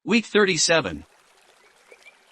Week 37.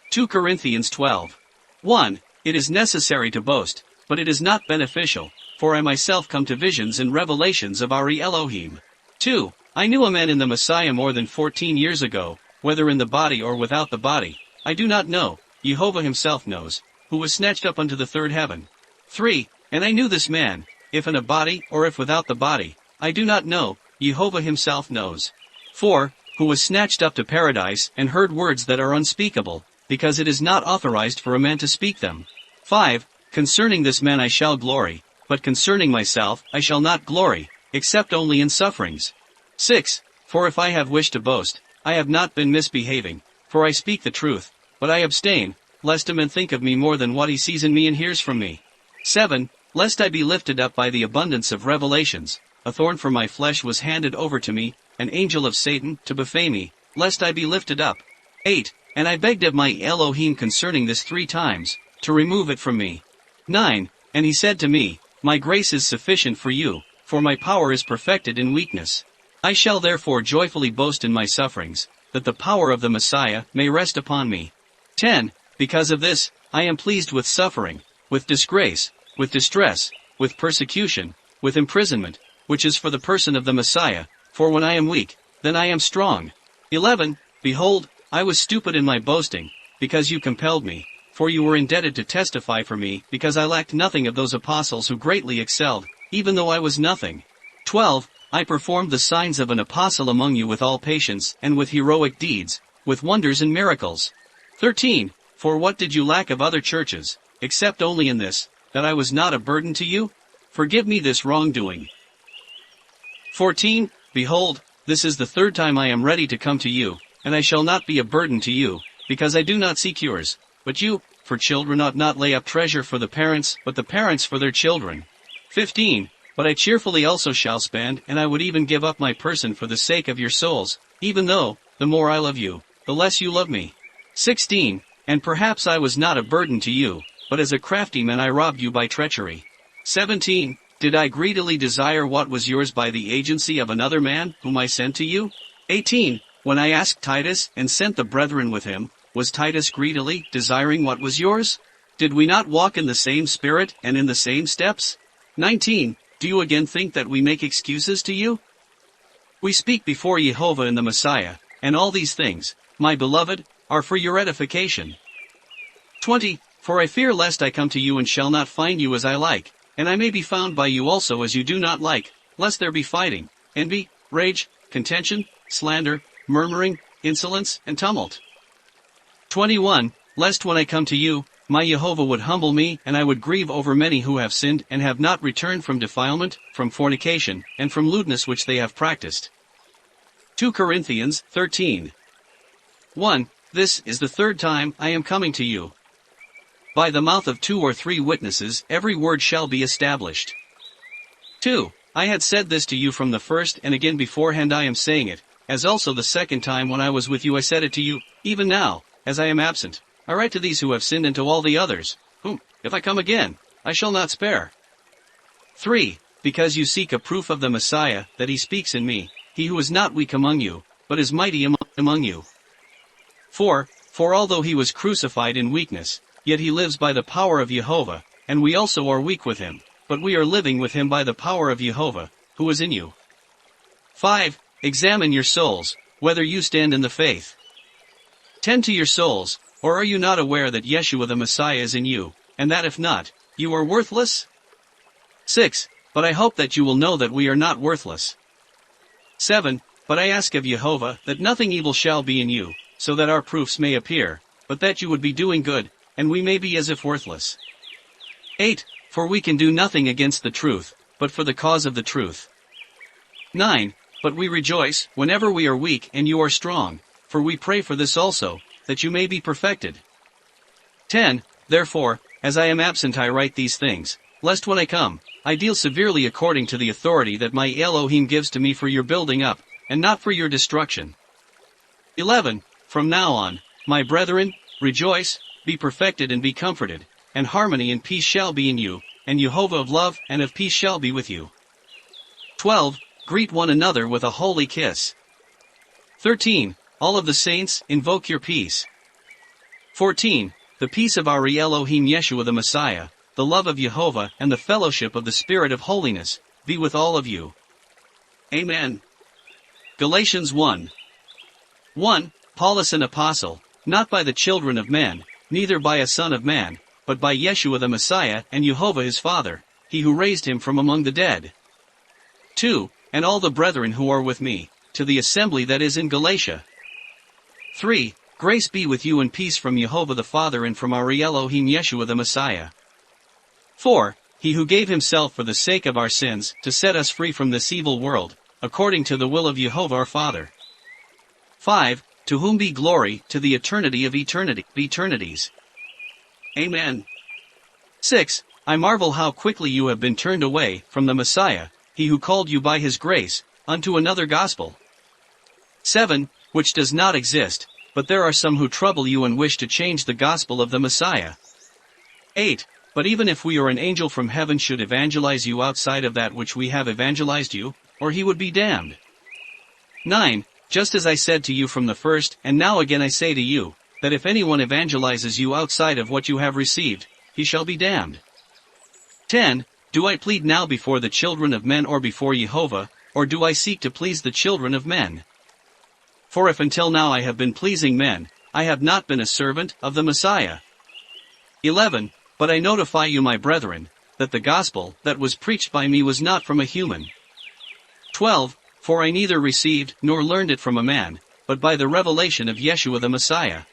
2 Corinthians 12. 1. It is necessary to boast, but it is not beneficial, for I myself come to visions and revelations of our Elohim. 2. I knew a man in the Messiah more than 14 years ago, whether in the body or without the body, I do not know, Jehovah himself knows, who was snatched up unto the third heaven. 3. And I knew this man, if in a body or if without the body, I do not know, Jehovah himself knows. 4. Who was snatched up to paradise and heard words that are unspeakable, because it is not authorized for a man to speak them. 5. Concerning this man I shall glory, but concerning myself I shall not glory, except only in sufferings. 6. For if I have wished to boast, I have not been misbehaving, for I speak the truth, but I abstain, lest a man think of me more than what he sees in me and hears from me. 7. Lest I be lifted up by the abundance of revelations, a thorn for my flesh was handed over to me, an angel of Satan, to buffet me, lest I be lifted up. 8. And I begged of my Elo-heem concerning this 3 times, to remove it from me. 9. And he said to me, My grace is sufficient for you, for my power is perfected in weakness. I shall therefore joyfully boast in my sufferings, that the power of the Messiah may rest upon me. 10. Because of this, I am pleased with suffering, with disgrace, with distress, with persecution, with imprisonment, which is for the person of the Messiah, for when I am weak, then I am strong. 11. Behold, I was stupid in my boasting, because you compelled me, for you were indebted to testify for me, because I lacked nothing of those apostles who greatly excelled, even though I was nothing. 12. I performed the signs of an apostle among you with all patience and with heroic deeds, with wonders and miracles. 13. For what did you lack of other churches, except only in this, that I was not a burden to you? Forgive me this wrongdoing. 14. Behold, this is the 3rd time I am ready to come to you, and I shall not be a burden to you, because I do not seek yours, but you, for children ought not lay up treasure for the parents, but the parents for their children. 15. But I cheerfully also shall spend, and I would even give up my person for the sake of your souls, even though, the more I love you, the less you love me. 16. And perhaps I was not a burden to you, but as a crafty man I robbed you by treachery. 17. Did I greedily desire what was yours by the agency of another man, whom I sent to you? 18. When I asked Titus and sent the brethren with him, was Titus greedily desiring what was yours? Did we not walk in the same spirit and in the same steps? 19. Do you again think that we make excuses to you? We speak before Jehovah and the Messiah, and all these things, my beloved, are for your edification. 20. For I fear lest I come to you and shall not find you as I like, and I may be found by you also as you do not like, lest there be fighting, envy, rage, contention, slander, murmuring, insolence, and tumult. 21. Lest when I come to you, my Jehovah would humble me, and I would grieve over many who have sinned and have not returned from defilement, from fornication, and from lewdness which they have practiced. 2 Corinthians 13. 1. This is the 3rd time I am coming to you. By the mouth of 2 or 3 witnesses every word shall be established. 2. I had said this to you from the first, and again beforehand I am saying it, as also the 2nd time when I was with you I said it to you, even now, as I am absent. I write to these who have sinned and to all the others, whom, if I come again, I shall not spare. 3. Because you seek a proof of the Messiah, that he speaks in me, he who is not weak among you, but is mighty among you. 4. For although he was crucified in weakness, yet he lives by the power of Jehovah, and we also are weak with him, but we are living with him by the power of Jehovah, who is in you. 5. Examine your souls, whether you stand in the faith. Tend to your souls. Or are you not aware that Yeshua the Messiah is in you, and that if not, you are worthless? 6. But I hope that you will know that we are not worthless. 7. But I ask of Jehovah that nothing evil shall be in you, so that our proofs may appear, but that you would be doing good, and we may be as if worthless. 8. For we can do nothing against the truth, but for the cause of the truth. 9. But we rejoice whenever we are weak and you are strong, for we pray for this also, that you may be perfected. 10. Therefore, as I am absent I write these things, lest when I come, I deal severely according to the authority that my Elo-heem gives to me for your building up, and not for your destruction. 11. From now on, my brethren, rejoice, be perfected and be comforted, and harmony and peace shall be in you, and Jehovah of love and of peace shall be with you. 12. Greet one another with a holy kiss. 13. all of the saints, invoke your peace. 14. The peace of our Elohim Yeshua the Messiah, the love of Jehovah and the fellowship of the Spirit of holiness, be with all of you. Amen. Galatians 1. 1. Paulus an apostle, not by the children of men, neither by a son of man, but by Yeshua the Messiah and Jehovah his Father, he who raised him from among the dead. 2. And all the brethren who are with me, to the assembly that is in Galatia. 3. Grace be with you and peace from Jehovah the Father and from our Elohim Yeshua the Messiah. 4. He who gave himself for the sake of our sins, to set us free from this evil world, according to the will of Jehovah our Father. 5. To whom be glory, to the eternity of eternities. Amen. 6. I marvel how quickly you have been turned away from the Messiah, he who called you by his grace, unto another gospel. 7. Which does not exist, but there are some who trouble you and wish to change the gospel of the Messiah. 8. But even if we or an angel from heaven should evangelize you outside of that which we have evangelized you, or he would be damned. 9. Just as I said to you from the first, and now again I say to you, that if anyone evangelizes you outside of what you have received, he shall be damned. 10. Do I plead now before the children of men or before Jehovah, or do I seek to please the children of men? For if until now I have been pleasing men, I have not been a servant of the Messiah. 11. But I notify you, my brethren, that the gospel that was preached by me was not from a human. 12. For I neither received nor learned it from a man, but by the revelation of Yeshua the Messiah.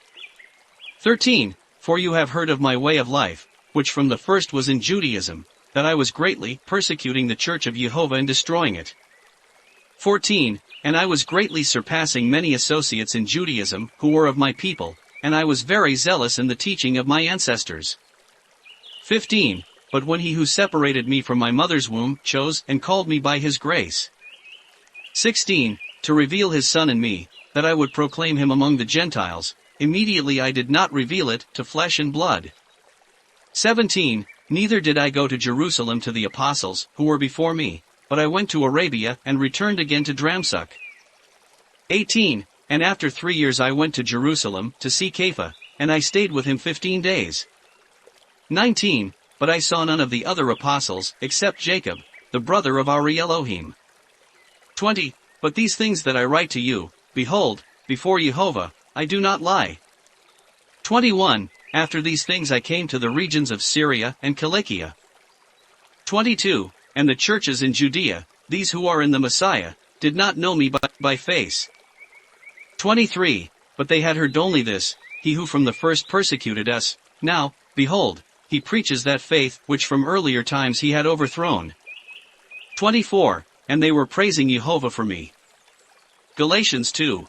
13. For you have heard of my way of life, which from the first was in Judaism, that I was greatly persecuting the church of Jehovah and destroying it. 14. And I was greatly surpassing many associates in Judaism, who were of my people, and I was very zealous in the teaching of my ancestors. 15. But when he who separated me from my mother's womb chose and called me by his grace. 16. To reveal his Son in me, that I would proclaim him among the Gentiles, immediately I did not reveal it to flesh and blood. 17. Neither did I go to Jerusalem to the apostles, who were before me, but I went to Arabia and returned again to Dramsuch. 18. And after 3 years I went to Jerusalem to see Kepha, and I stayed with him 15 days. 19. But I saw none of the other apostles, except Jacob, the brother of our Elo-heem. 20. But these things that I write to you, behold, before Jehovah, I do not lie. 21. After these things I came to the regions of Syria and Cilicia. 22. And the churches in Judea, these who are in the Messiah, did not know me by face. 23. But they had heard only this, he who from the first persecuted us, now, behold, he preaches that faith which from earlier times he had overthrown. 24. And they were praising Jehovah for me. Galatians 2.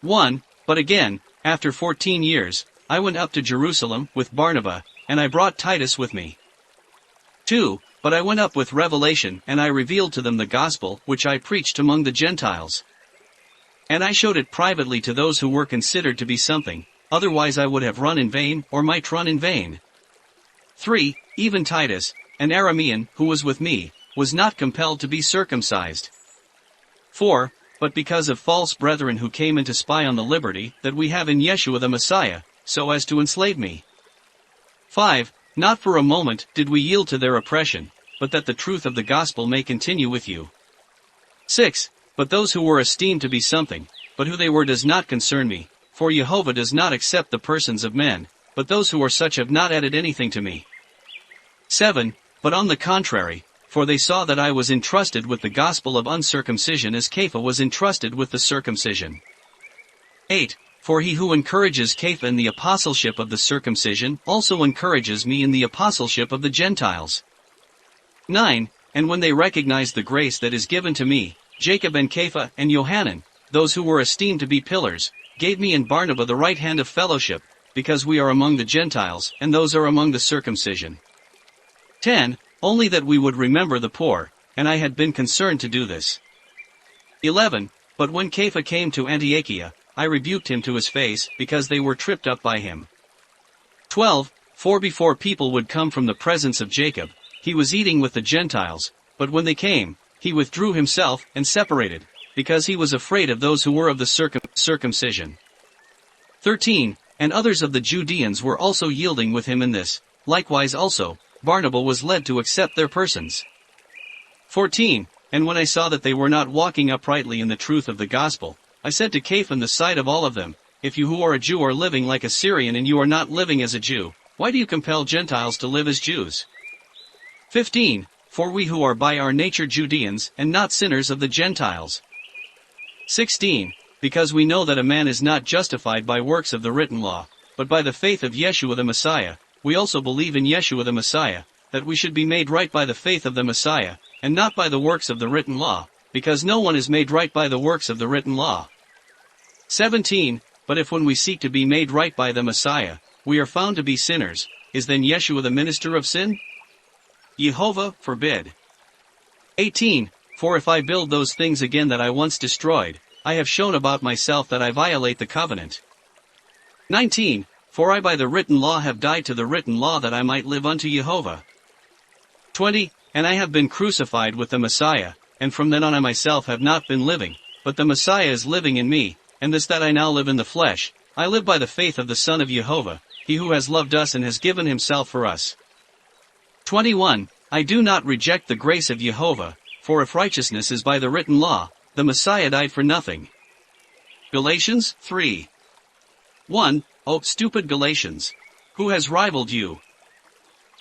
1. But again, after 14 years, I went up to Jerusalem with Barnabas, and I brought Titus with me. 2. But I went up with revelation and I revealed to them the gospel which I preached among the Gentiles. And I showed it privately to those who were considered to be something, otherwise I would have run in vain or might run in vain. 3. Even Titus, an Aramean, who was with me, was not compelled to be circumcised. 4. But because of false brethren who came in to spy on the liberty that we have in Yeshua the Messiah, so as to enslave me. 5. Not for a moment did we yield to their oppression, but that the truth of the gospel may continue with you. 6. But those who were esteemed to be something, but who they were does not concern me, for Jehovah does not accept the persons of men, but those who are such have not added anything to me. 7. But on the contrary, for they saw that I was entrusted with the gospel of uncircumcision as Kepha was entrusted with the circumcision. 8. For he who encourages Kepha in the apostleship of the circumcision also encourages me in the apostleship of the Gentiles. 9. And when they recognized the grace that is given to me, Jacob and Kepha and Johanan, those who were esteemed to be pillars, gave me and Barnabas the right hand of fellowship, because we are among the Gentiles, and those are among the circumcision. 10. Only that we would remember the poor, and I had been concerned to do this. 11. But when Kepha came to Antiochia, I rebuked him to his face, because they were tripped up by him. 12. For before people would come from the presence of Jacob, he was eating with the Gentiles, but when they came, he withdrew himself and separated, because he was afraid of those who were of the circumcision. 13. And others of the Judeans were also yielding with him in this. Likewise also, Barnabas was led to accept their persons. 14. And when I saw that they were not walking uprightly in the truth of the gospel, I said to Cephas in the sight of all of them, if you who are a Jew are living like a Syrian and you are not living as a Jew, why do you compel Gentiles to live as Jews? 15. For we who are by our nature Judeans, and not sinners of the Gentiles. 16. Because we know that a man is not justified by works of the written law, but by the faith of Yeshua the Messiah. We also believe in Yeshua the Messiah, that we should be made right by the faith of the Messiah, and not by the works of the written law, because no one is made right by the works of the written law. 17. But if when we seek to be made right by the Messiah, we are found to be sinners, is then Yeshua the minister of sin? YEHOVAH forbid. 18. For if I build those things again that I once destroyed, I have shown about myself that I violate the covenant. 19. For I by the written law have died to the written law that I might live unto YEHOVAH. 20. And I have been crucified with the Messiah, and from then on I myself have not been living, but the Messiah is living in me, and this that I now live in the flesh, I live by the faith of the Son of YEHOVAH, he who has loved us and has given himself for us. 21. I do not reject the grace of YEHOVAH, for if righteousness is by the written law, the Messiah died for nothing. Galatians 3. 1. O stupid Galatians! Who has rivaled you?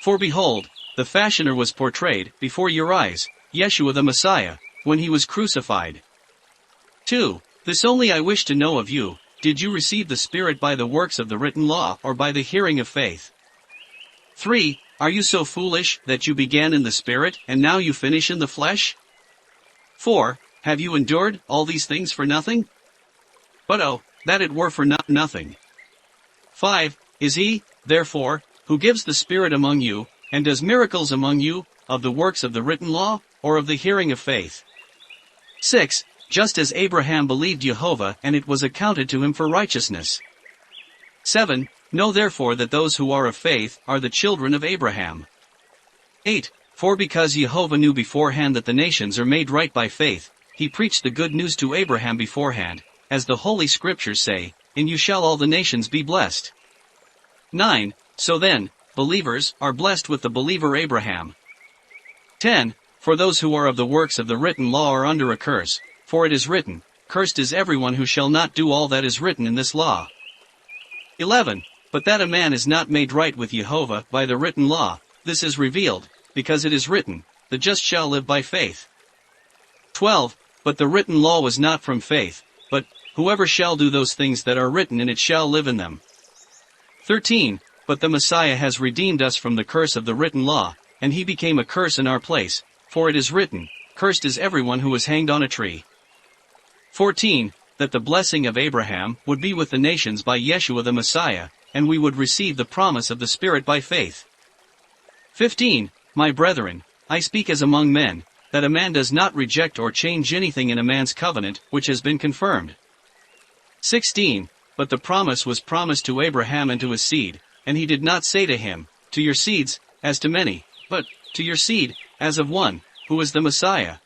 For behold, the fashioner was portrayed, before your eyes, Yeshua the Messiah, when he was crucified. 2. This only I wish to know of you, did you receive the Spirit by the works of the written law or by the hearing of faith? 3. Are you so foolish that you began in the Spirit and now you finish in the flesh? 4. Have you endured all these things for nothing? But oh, that it were for nothing. 5. Is he, therefore, who gives the Spirit among you, and does miracles among you, of the works of the written law, or of the hearing of faith? 6. Just as Abraham believed YEHOVAH and it was accounted to him for righteousness. 7. Know therefore that those who are of faith are the children of Abraham. 8. For because YEHOVAH knew beforehand that the nations are made right by faith, he preached the good news to Abraham beforehand, as the Holy Scriptures say, in you shall all the nations be blessed. 9. So then, believers are blessed with the believer Abraham. 10. For those who are of the works of the written law are under a curse, for it is written, cursed is everyone who shall not do all that is written in this law. 11. But that a man is not made right with YEHOVAH by the written law, this is revealed, because it is written, the just shall live by faith. 12. But the written law was not from faith, but, whoever shall do those things that are written in it shall live in them. 13. But the Messiah has redeemed us from the curse of the written law, and he became a curse in our place, for it is written, cursed is everyone who is hanged on a tree. 14. That the blessing of Abraham would be with the nations by Yeshua the Messiah, and we would receive the promise of the Spirit by faith. 15. My brethren, I speak as among men, that a man does not reject or change anything in a man's covenant, which has been confirmed. 16. But the promise was promised to Abraham and to his seed, and he did not say to him, to your seeds, as to many, but, to your seed, as of one, who is the Messiah.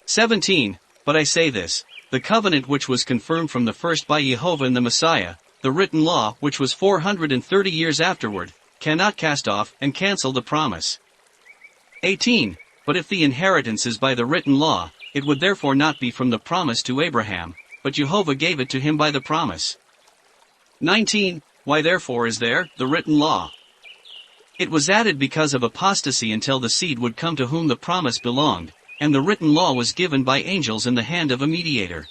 17. But I say this, the covenant which was confirmed from the first by YEHOVAH in the Messiah, the written law which was 430 years afterward, cannot cast off and cancel the promise. 18. But if the inheritance is by the written law, it would therefore not be from the promise to Abraham, but YEHOVAH gave it to him by the promise. 19. Why therefore is there the written law? It was added because of apostasy until the seed would come to whom the promise belonged, and the written law was given by angels in the hand of a mediator.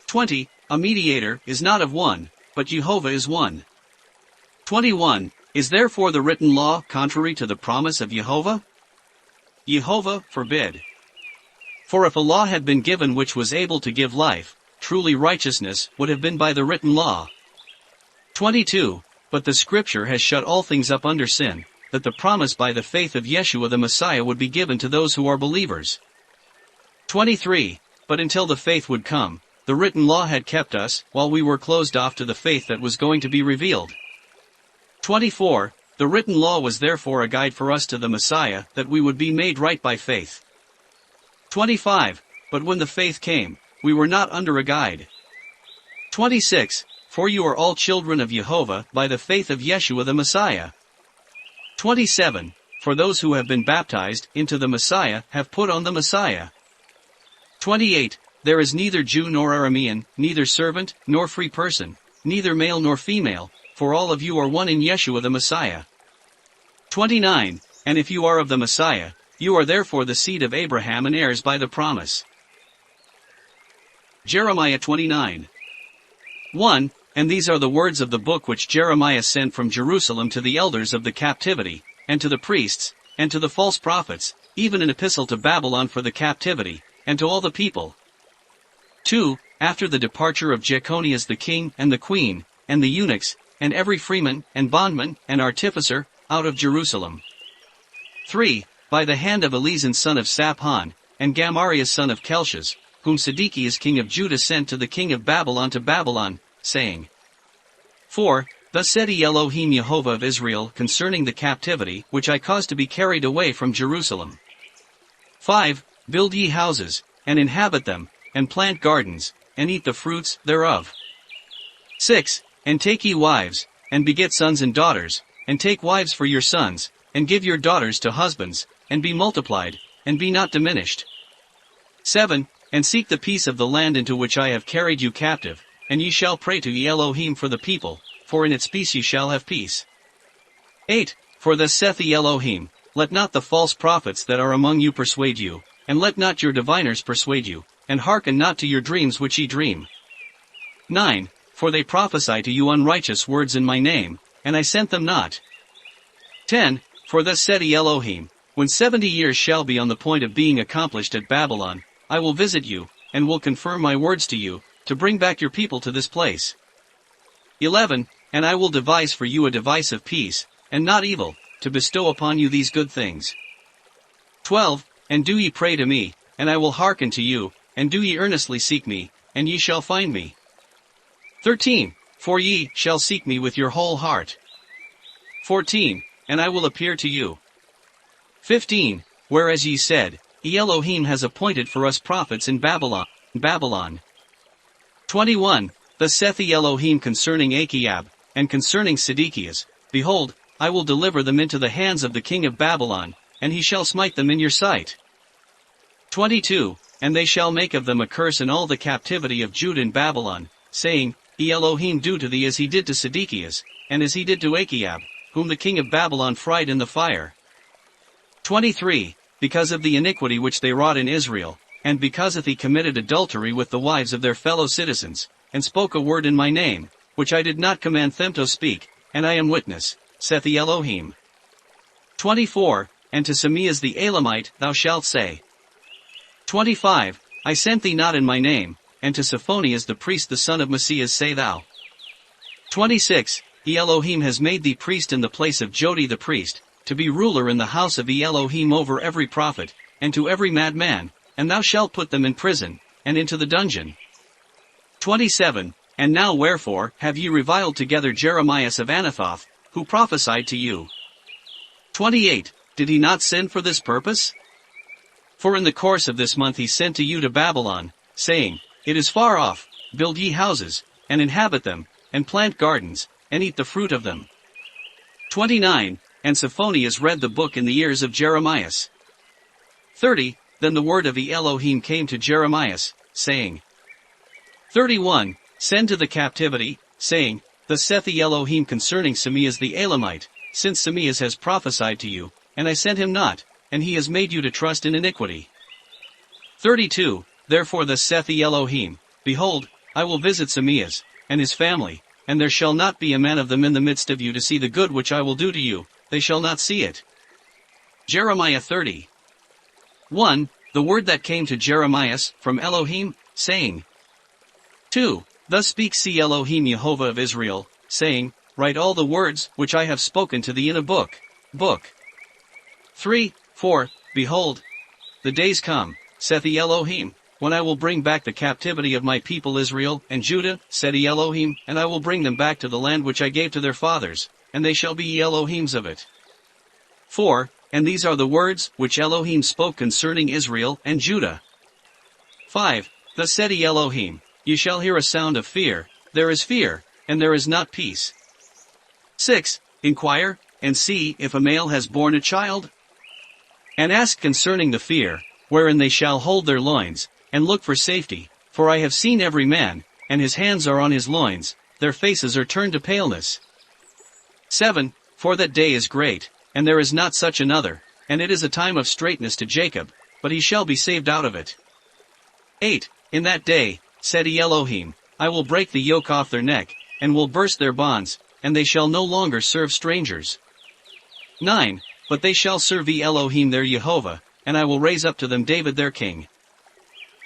20. A mediator is not of one, but YEHOVAH is one. 21. Is therefore the written law contrary to the promise of YEHOVAH? YEHOVAH forbid. For if a law had been given which was able to give life, truly righteousness would have been by the written law. 22. But the Scripture has shut all things up under sin, that the promise by the faith of Yeshua the Messiah would be given to those who are believers. 23. But until the faith would come, the written law had kept us, while we were closed off to the faith that was going to be revealed. 24. The written law was therefore a guide for us to the Messiah, that we would be made right by faith. 25. but when the faith came, we were not under a guide. 26. For you are all children of Jehovah by the faith of Yeshua the Messiah. 27. For those who have been baptized into the Messiah have put on the Messiah. 28. There is neither Jew nor Aramean, neither servant nor free person, neither male nor female, for all of you are one in Yeshua the Messiah. 29. And if you are of the Messiah, you are therefore the seed of Abraham and heirs by the promise. Jeremiah 29. 1. And these are the words of the book which Jeremiah sent from Jerusalem to the elders of the captivity, and to the priests, and to the false prophets, even an epistle to Babylon for the captivity, and to all the people. 2. After the departure of Jeconias the king and the queen, and the eunuchs, and every freeman, and bondman, and artificer, out of Jerusalem. 3. By the hand of Elizan son of Shaphan, and Gamarias son of Kelshas, whom Sedekias king of Judah sent to the king of Babylon to Babylon, saying, 4. Thus said Elo-heem Jehovah of Israel concerning the captivity which I caused to be carried away from Jerusalem. 5. Build ye houses, and inhabit them, and plant gardens, and eat the fruits thereof. 6. And take ye wives, and beget sons and daughters, and take wives for your sons, and give your daughters to husbands, and be multiplied, and be not diminished. 7. And seek the peace of the land into which I have carried you captive, and ye shall pray to Elohim for the people, for in its peace ye shall have peace. 8. For thus saith Elohim, let not the false prophets that are among you persuade you, and let not your diviners persuade you, and hearken not to your dreams which ye dream. 9. For they prophesy to you unrighteous words in my name, and I sent them not. 10. For thus said Elohim, when 70 years shall be on the point of being accomplished at Babylon, I will visit you, and will confirm my words to you, to bring back your people to this place. 11. And I will devise for you a device of peace, and not evil, to bestow upon you these good things. 12. And do ye pray to me, and I will hearken to you, and do ye earnestly seek me, and ye shall find me. 13. For ye shall seek me with your whole heart. 14. And I will appear to you. 15. Whereas ye said, Elohim has appointed for us prophets in Babylon. 21. Thus saith Elohim concerning Achiab, and concerning Sedekias, behold, I will deliver them into the hands of the king of Babylon, and he shall smite them in your sight. 22. And they shall make of them a curse in all the captivity of Judah in Babylon, saying, Elohim do to thee as he did to Sedekias, and as he did to Achiab, whom the king of Babylon fried in the fire. 23. Because of the iniquity which they wrought in Israel, and because he committed adultery with the wives of their fellow citizens, and spoke a word in my name, which I did not command them to speak, and I am witness, saith Elohim. 24. And to Semeas the Elamite thou shalt say, 25. I sent thee not in my name, and to Sophonias the priest the son of Messias say thou. 26. Elohim has made thee priest in the place of Jodi the priest, to be ruler in the house of Elohim over every prophet, and to every madman, and thou shalt put them in prison, and into the dungeon. 27. And now wherefore have ye reviled together Jeremias of Anathoth, who prophesied to you? 28. Did he not sin for this purpose? For in the course of this month he sent to you to Babylon, saying, It is far off, build ye houses, and inhabit them, and plant gardens, and eat the fruit of them. 29. And Sophonias read the book in the ears of Jeremias. 30. Then the word of Elohim came to Jeremias, saying, 31. Send to the captivity, saying, Thus saith Elohim concerning Semeas the Elamite, since Semeas has prophesied to you, and I sent him not, and he has made you to trust in iniquity. 32. Therefore thus saith Elohim, Behold, I will visit Semeas, and his family, and there shall not be a man of them in the midst of you to see the good which I will do to you, they shall not see it. Jeremiah 30. 1. The word that came to Jeremias from Elohim, saying, 2. Thus speaks Elohim Jehovah of Israel, saying, Write all the words which I have spoken to thee in a book. 3. 4. Behold, the days come, saith Elohim, when I will bring back the captivity of my people Israel and Judah, said Elohim, and I will bring them back to the land which I gave to their fathers, and they shall be Elohims of it. 4. And these are the words which Elohim spoke concerning Israel and Judah. 5. Thus said Elohim, you shall hear a sound of fear, there is fear, and there is not peace. 6. Inquire, and see if a male has borne a child. And ask concerning the fear, wherein they shall hold their loins, and look for safety, for I have seen every man, and his hands are on his loins, their faces are turned to paleness. 7. For that day is great, and there is not such another, and it is a time of straightness to Jacob, but he shall be saved out of it. 8. In that day, said Elohim, I will break the yoke off their neck, and will burst their bonds, and they shall no longer serve strangers. 9. But they shall serve Elohim their Jehovah, and I will raise up to them David their king.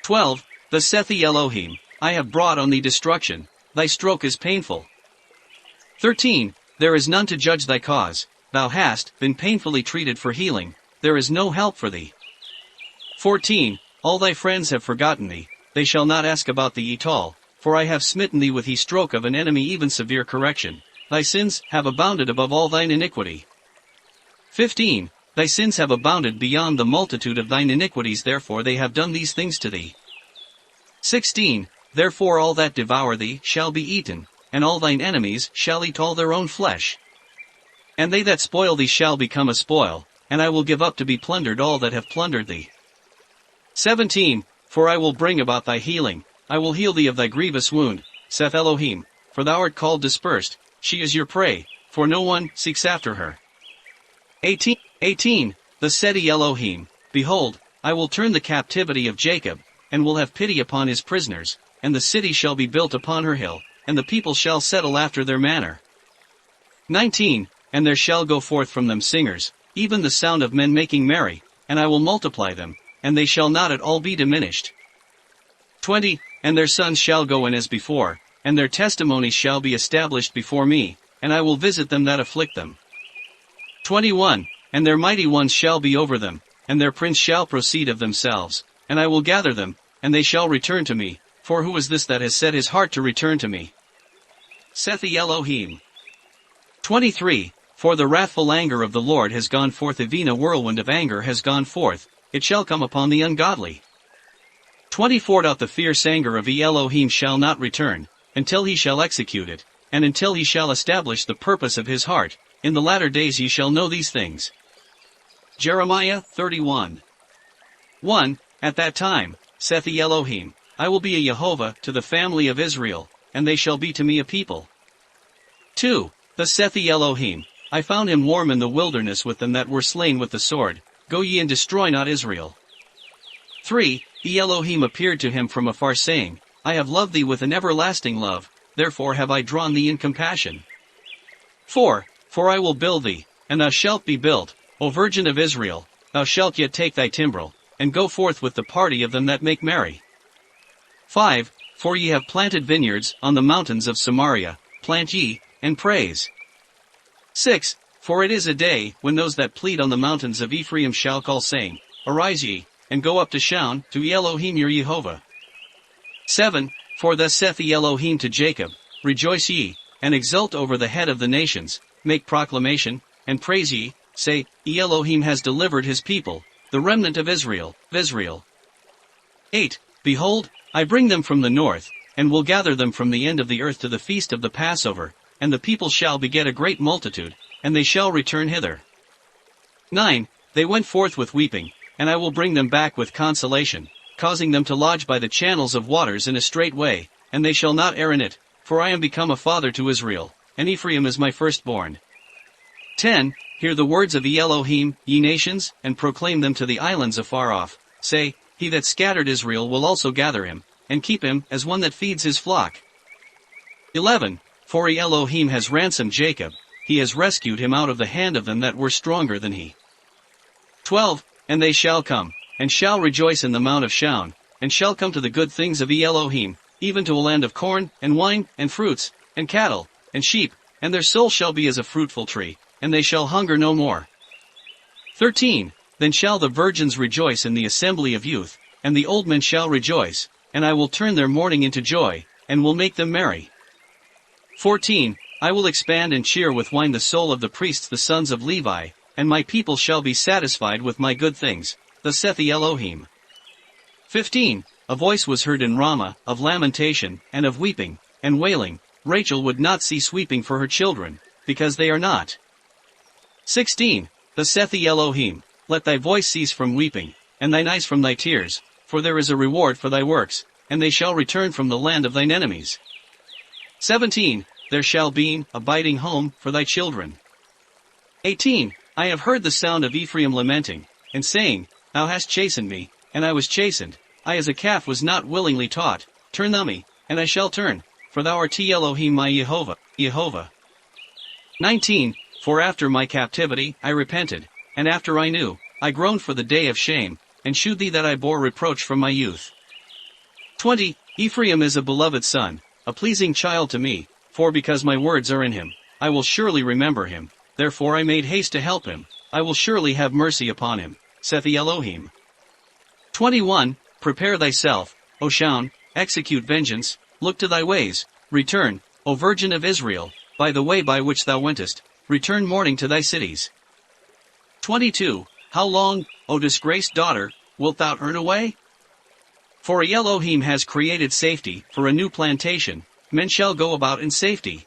12. Thus saith Elohim, I have brought on thee destruction, thy stroke is painful. 13. There is none to judge thy cause, thou hast been painfully treated for healing, there is no help for thee. 14. All thy friends have forgotten thee, they shall not ask about thee at all, for I have smitten thee with the stroke of an enemy, even severe correction. Thy sins have abounded above all thine iniquity. 15. Thy sins have abounded beyond the multitude of thine iniquities, therefore they have done these things to thee. 16. Therefore all that devour thee shall be eaten, and all thine enemies shall eat all their own flesh. And they that spoil thee shall become a spoil, and I will give up to be plundered all that have plundered thee. 17. For I will bring about thy healing, I will heal thee of thy grievous wound, saith Elohim, for thou art called dispersed, she is your prey, for no one seeks after her. 18. Thus said Elohim, behold, I will turn the captivity of Jacob, and will have pity upon his prisoners, and the city shall be built upon her hill, and the people shall settle after their manner. 19. And there shall go forth from them singers, even the sound of men making merry, and I will multiply them, and they shall not at all be diminished. 20. And their sons shall go in as before, and their testimonies shall be established before me, and I will visit them that afflict them. 21. And their mighty ones shall be over them, and their prince shall proceed of themselves, and I will gather them, and they shall return to me, for who is this that has set his heart to return to me? Saith Elohim. 23. For the wrathful anger of the Lord has gone forth, even a whirlwind of anger has gone forth, it shall come upon the ungodly. 24. The fierce anger of Elohim shall not return, until he shall execute it, and until he shall establish the purpose of his heart. In the latter days ye shall know these things. Jeremiah 31. 1. At that time, saith Elohim, I will be a Jehovah to the family of Israel, and they shall be to me a people. 2. Thus saith Elohim, I found him warm in the wilderness with them that were slain with the sword, go ye and destroy not Israel. 3. Elohim appeared to him from afar, saying, I have loved thee with an everlasting love, therefore have I drawn thee in compassion. 4. For I will build thee, and thou shalt be built, O Virgin of Israel, thou shalt yet take thy timbrel, and go forth with the party of them that make merry. 5. For ye have planted vineyards on the mountains of Samaria, plant ye, and praise. 6. For it is a day, when those that plead on the mountains of Ephraim shall call, saying, Arise ye, and go up to Shaun, to Elohim your Jehovah. 7. For thus saith Elohim to Jacob, Rejoice ye, and exult over the head of the nations, make proclamation, and praise ye, say, Elohim has delivered his people, the remnant of Israel. 8. Behold, I bring them from the north, and will gather them from the end of the earth to the feast of the Passover, and the people shall beget a great multitude, and they shall return hither. 9. They went forth with weeping, and I will bring them back with consolation, causing them to lodge by the channels of waters in a straight way, and they shall not err in it, for I am become a father to Israel, and Ephraim is my firstborn. 10. Hear the words of Elohim, ye nations, and proclaim them to the islands afar off. Say, he that scattered Israel will also gather him, and keep him as one that feeds his flock. 11. For Elohim has ransomed Jacob, he has rescued him out of the hand of them that were stronger than he. 12. And they shall come, and shall rejoice in the mount of Shaun, and shall come to the good things of Elohim, even to a land of corn, and wine, and fruits, and cattle, and sheep, and their soul shall be as a fruitful tree, and they shall hunger no more. 13. Then shall the virgins rejoice in the assembly of youth, and the old men shall rejoice, and I will turn their mourning into joy, and will make them merry. 14. I will expand and cheer with wine the soul of the priests the sons of Levi, and my people shall be satisfied with my good things, thus saith Elohim. 15. a voice was heard in Ramah, of lamentation, and of weeping, and wailing. Rachel would not cease weeping for her children, because they are not. 16. Thus saith the Elohim, let thy voice cease from weeping, and thine eyes from thy tears, for there is a reward for thy works, and they shall return from the land of thine enemies. 17. There shall be abiding home for thy children. 18. I have heard the sound of Ephraim lamenting, and saying, Thou hast chastened me, and I was chastened. I as a calf was not willingly taught. Turn thou me, and I shall turn, for thou art Elohim my Jehovah. 19. For after my captivity I repented, and after I knew, I groaned for the day of shame, and shewed thee that I bore reproach from my youth. 20. Ephraim is a beloved son, a pleasing child to me, for because my words are in him, I will surely remember him, therefore I made haste to help him, I will surely have mercy upon him, saith the Elohim. 21. Prepare thyself, O Shaun, execute vengeance, look to thy ways, return, O Virgin of Israel, by the way by which thou wentest, return mourning to thy cities. 22. How long, O disgraced daughter, wilt thou earn away? For Elohim has created safety, for a new plantation, men shall go about in safety.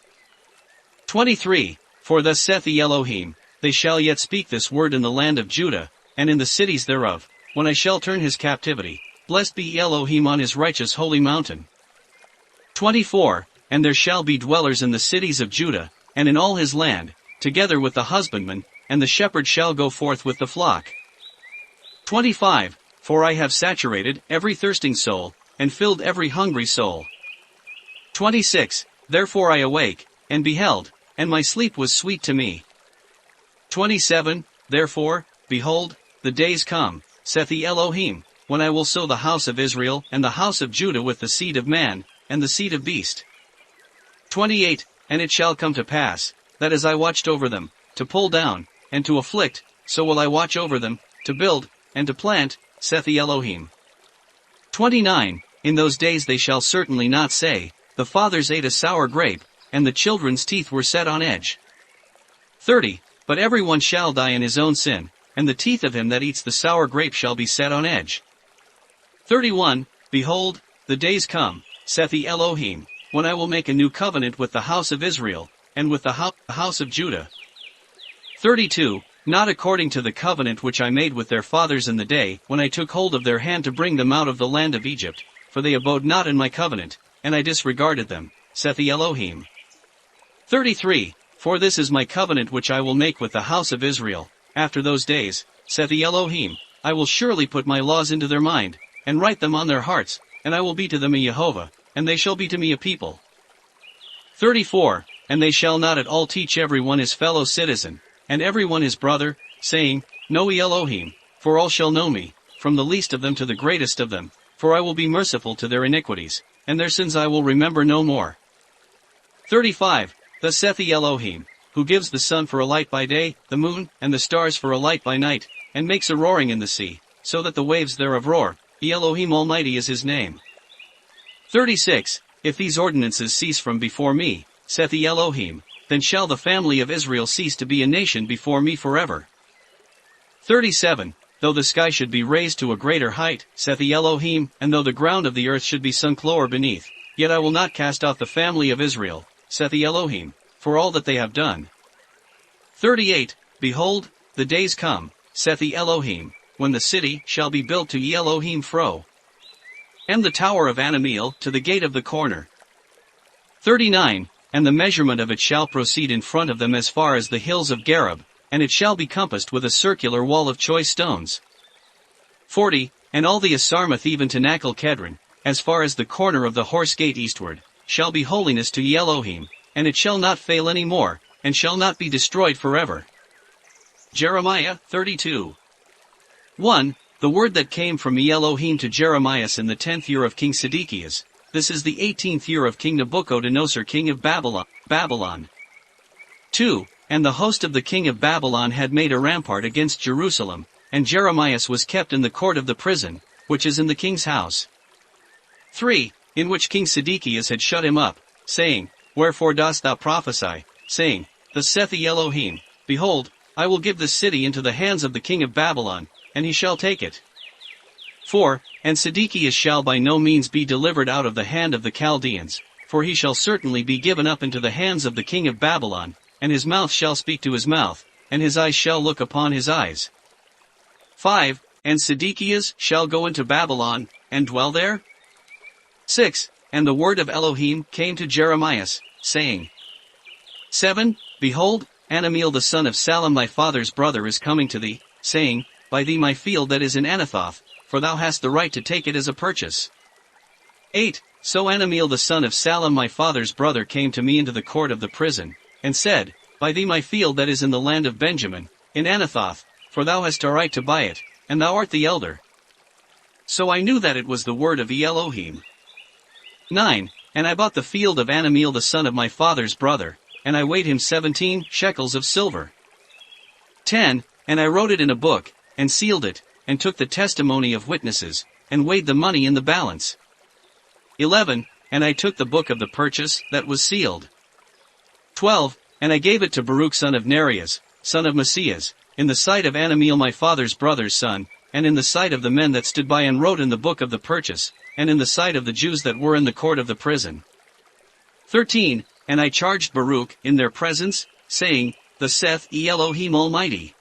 23. For thus saith the Elohim, they shall yet speak this word in the land of Judah, and in the cities thereof, when I shall turn his captivity. Blessed be Elohim on his righteous holy mountain. 24. And there shall be dwellers in the cities of Judah, and in all his land, together with the husbandman, and the shepherd shall go forth with the flock. 25. For I have saturated every thirsting soul, and filled every hungry soul. 26. Therefore I awake, and beheld, and my sleep was sweet to me. 27. Therefore, behold, the days come, saith the Elohim, when I will sow the house of Israel and the house of Judah with the seed of man, and the seed of beast. 28. And it shall come to pass, that as I watched over them, to pull down, and to afflict, so will I watch over them, to build, and to plant, saith the Elohim. 29. In those days they shall certainly not say, the fathers ate a sour grape, and the children's teeth were set on edge. 30. But every one shall die in his own sin, and the teeth of him that eats the sour grape shall be set on edge. 31. Behold, the days come, saith the Elohim, when I will make a new covenant with the house of Israel, and with the house of Judah. 32. Not according to the covenant which I made with their fathers in the day when I took hold of their hand to bring them out of the land of Egypt, for they abode not in my covenant, and I disregarded them, saith the Elohim. 33. For this is my covenant which I will make with the house of Israel, after those days, saith the Elohim, I will surely put my laws into their mind, and write them on their hearts, and I will be to them a Jehovah, and they shall be to me a people. 34. And they shall not at all teach every one his fellow citizen, and every one his brother, saying, Know Elohim, for all shall know me, from the least of them to the greatest of them, for I will be merciful to their iniquities, and their sins I will remember no more. 35. Thus saith the Elohim, who gives the sun for a light by day, the moon, and the stars for a light by night, and makes a roaring in the sea, so that the waves thereof roar, Elohim Almighty is his name. 36. If these ordinances cease from before me, saith the Elohim, then shall the family of Israel cease to be a nation before me forever. 37. Though the sky should be raised to a greater height, saith the Elohim, and though the ground of the earth should be sunk lower beneath, yet I will not cast off the family of Israel, saith the Elohim, for all that they have done. 38. Behold, the days come, saith the Elohim, when the city shall be built to Elohim Fro, and the tower of Anamiel to the gate of the corner. 39. And the measurement of it shall proceed in front of them as far as the hills of Gareb, and it shall be compassed with a circular wall of choice stones. 40. And all the Asarmath even to Nakel Kedron, as far as the corner of the horse gate eastward, shall be holiness to Elohim, and it shall not fail any more, and shall not be destroyed forever. Jeremiah 32. 1. The word that came from Elohim to Jeremiah in the 10th year of King Sedekias. This is the 18th year of King Nebuchadnezzar king of Babylon. 2. And the host of the king of Babylon had made a rampart against Jerusalem, and Jeremiah was kept in the court of the prison, which is in the king's house. 3. In which King Sedekias had shut him up, saying, Wherefore dost thou prophesy, saying, Thus saith the Elohim, Behold, I will give this city into the hands of the king of Babylon, and he shall take it. 4. And Zedekiah shall by no means be delivered out of the hand of the Chaldeans, for he shall certainly be given up into the hands of the king of Babylon, and his mouth shall speak to his mouth, and his eyes shall look upon his eyes. 5. And Zedekiah shall go into Babylon, and dwell there. 6. And the word of Elohim came to Jeremiah, saying, 7. Behold, Anamiel the son of Salem thy father's brother is coming to thee, saying, Buy thee my field that is in Anathoth, for thou hast the right to take it as a purchase. 8. So Anamiel the son of Salem my father's brother came to me into the court of the prison, and said, Buy thee my field that is in the land of Benjamin, in Anathoth, for thou hast a right to buy it, and thou art the elder. So I knew that it was the word of Elohim. 9. And I bought the field of Anamiel the son of my father's brother, and I weighed him 17 shekels of silver. 10. And I wrote it in a book, and sealed it, and took the testimony of witnesses, and weighed the money in the balance. 11. And I took the book of the purchase, that was sealed. 12. And I gave it to Baruch son of Neriah, son of Messias, in the sight of Anamiel my father's brother's son, and in the sight of the men that stood by and wrote in the book of the purchase, and in the sight of the Jews that were in the court of the prison. 13. And I charged Baruch in their presence, saying, Thus saith Elohim Almighty.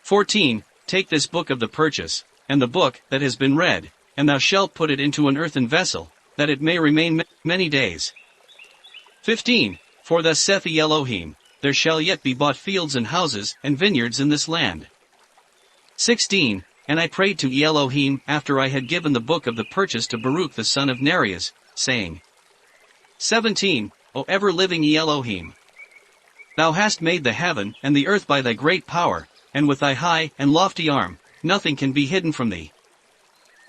14. Take this book of the purchase, and the book that has been read, and thou shalt put it into an earthen vessel, that it may remain many days. 15. For thus saith Elohim, there shall yet be bought fields and houses and vineyards in this land. 16. And I prayed to Elohim after I had given the book of the purchase to Baruch the son of Neriah, saying, 17. O ever-living Elohim, thou hast made the heaven and the earth by thy great power, and with thy high and lofty arm, nothing can be hidden from thee.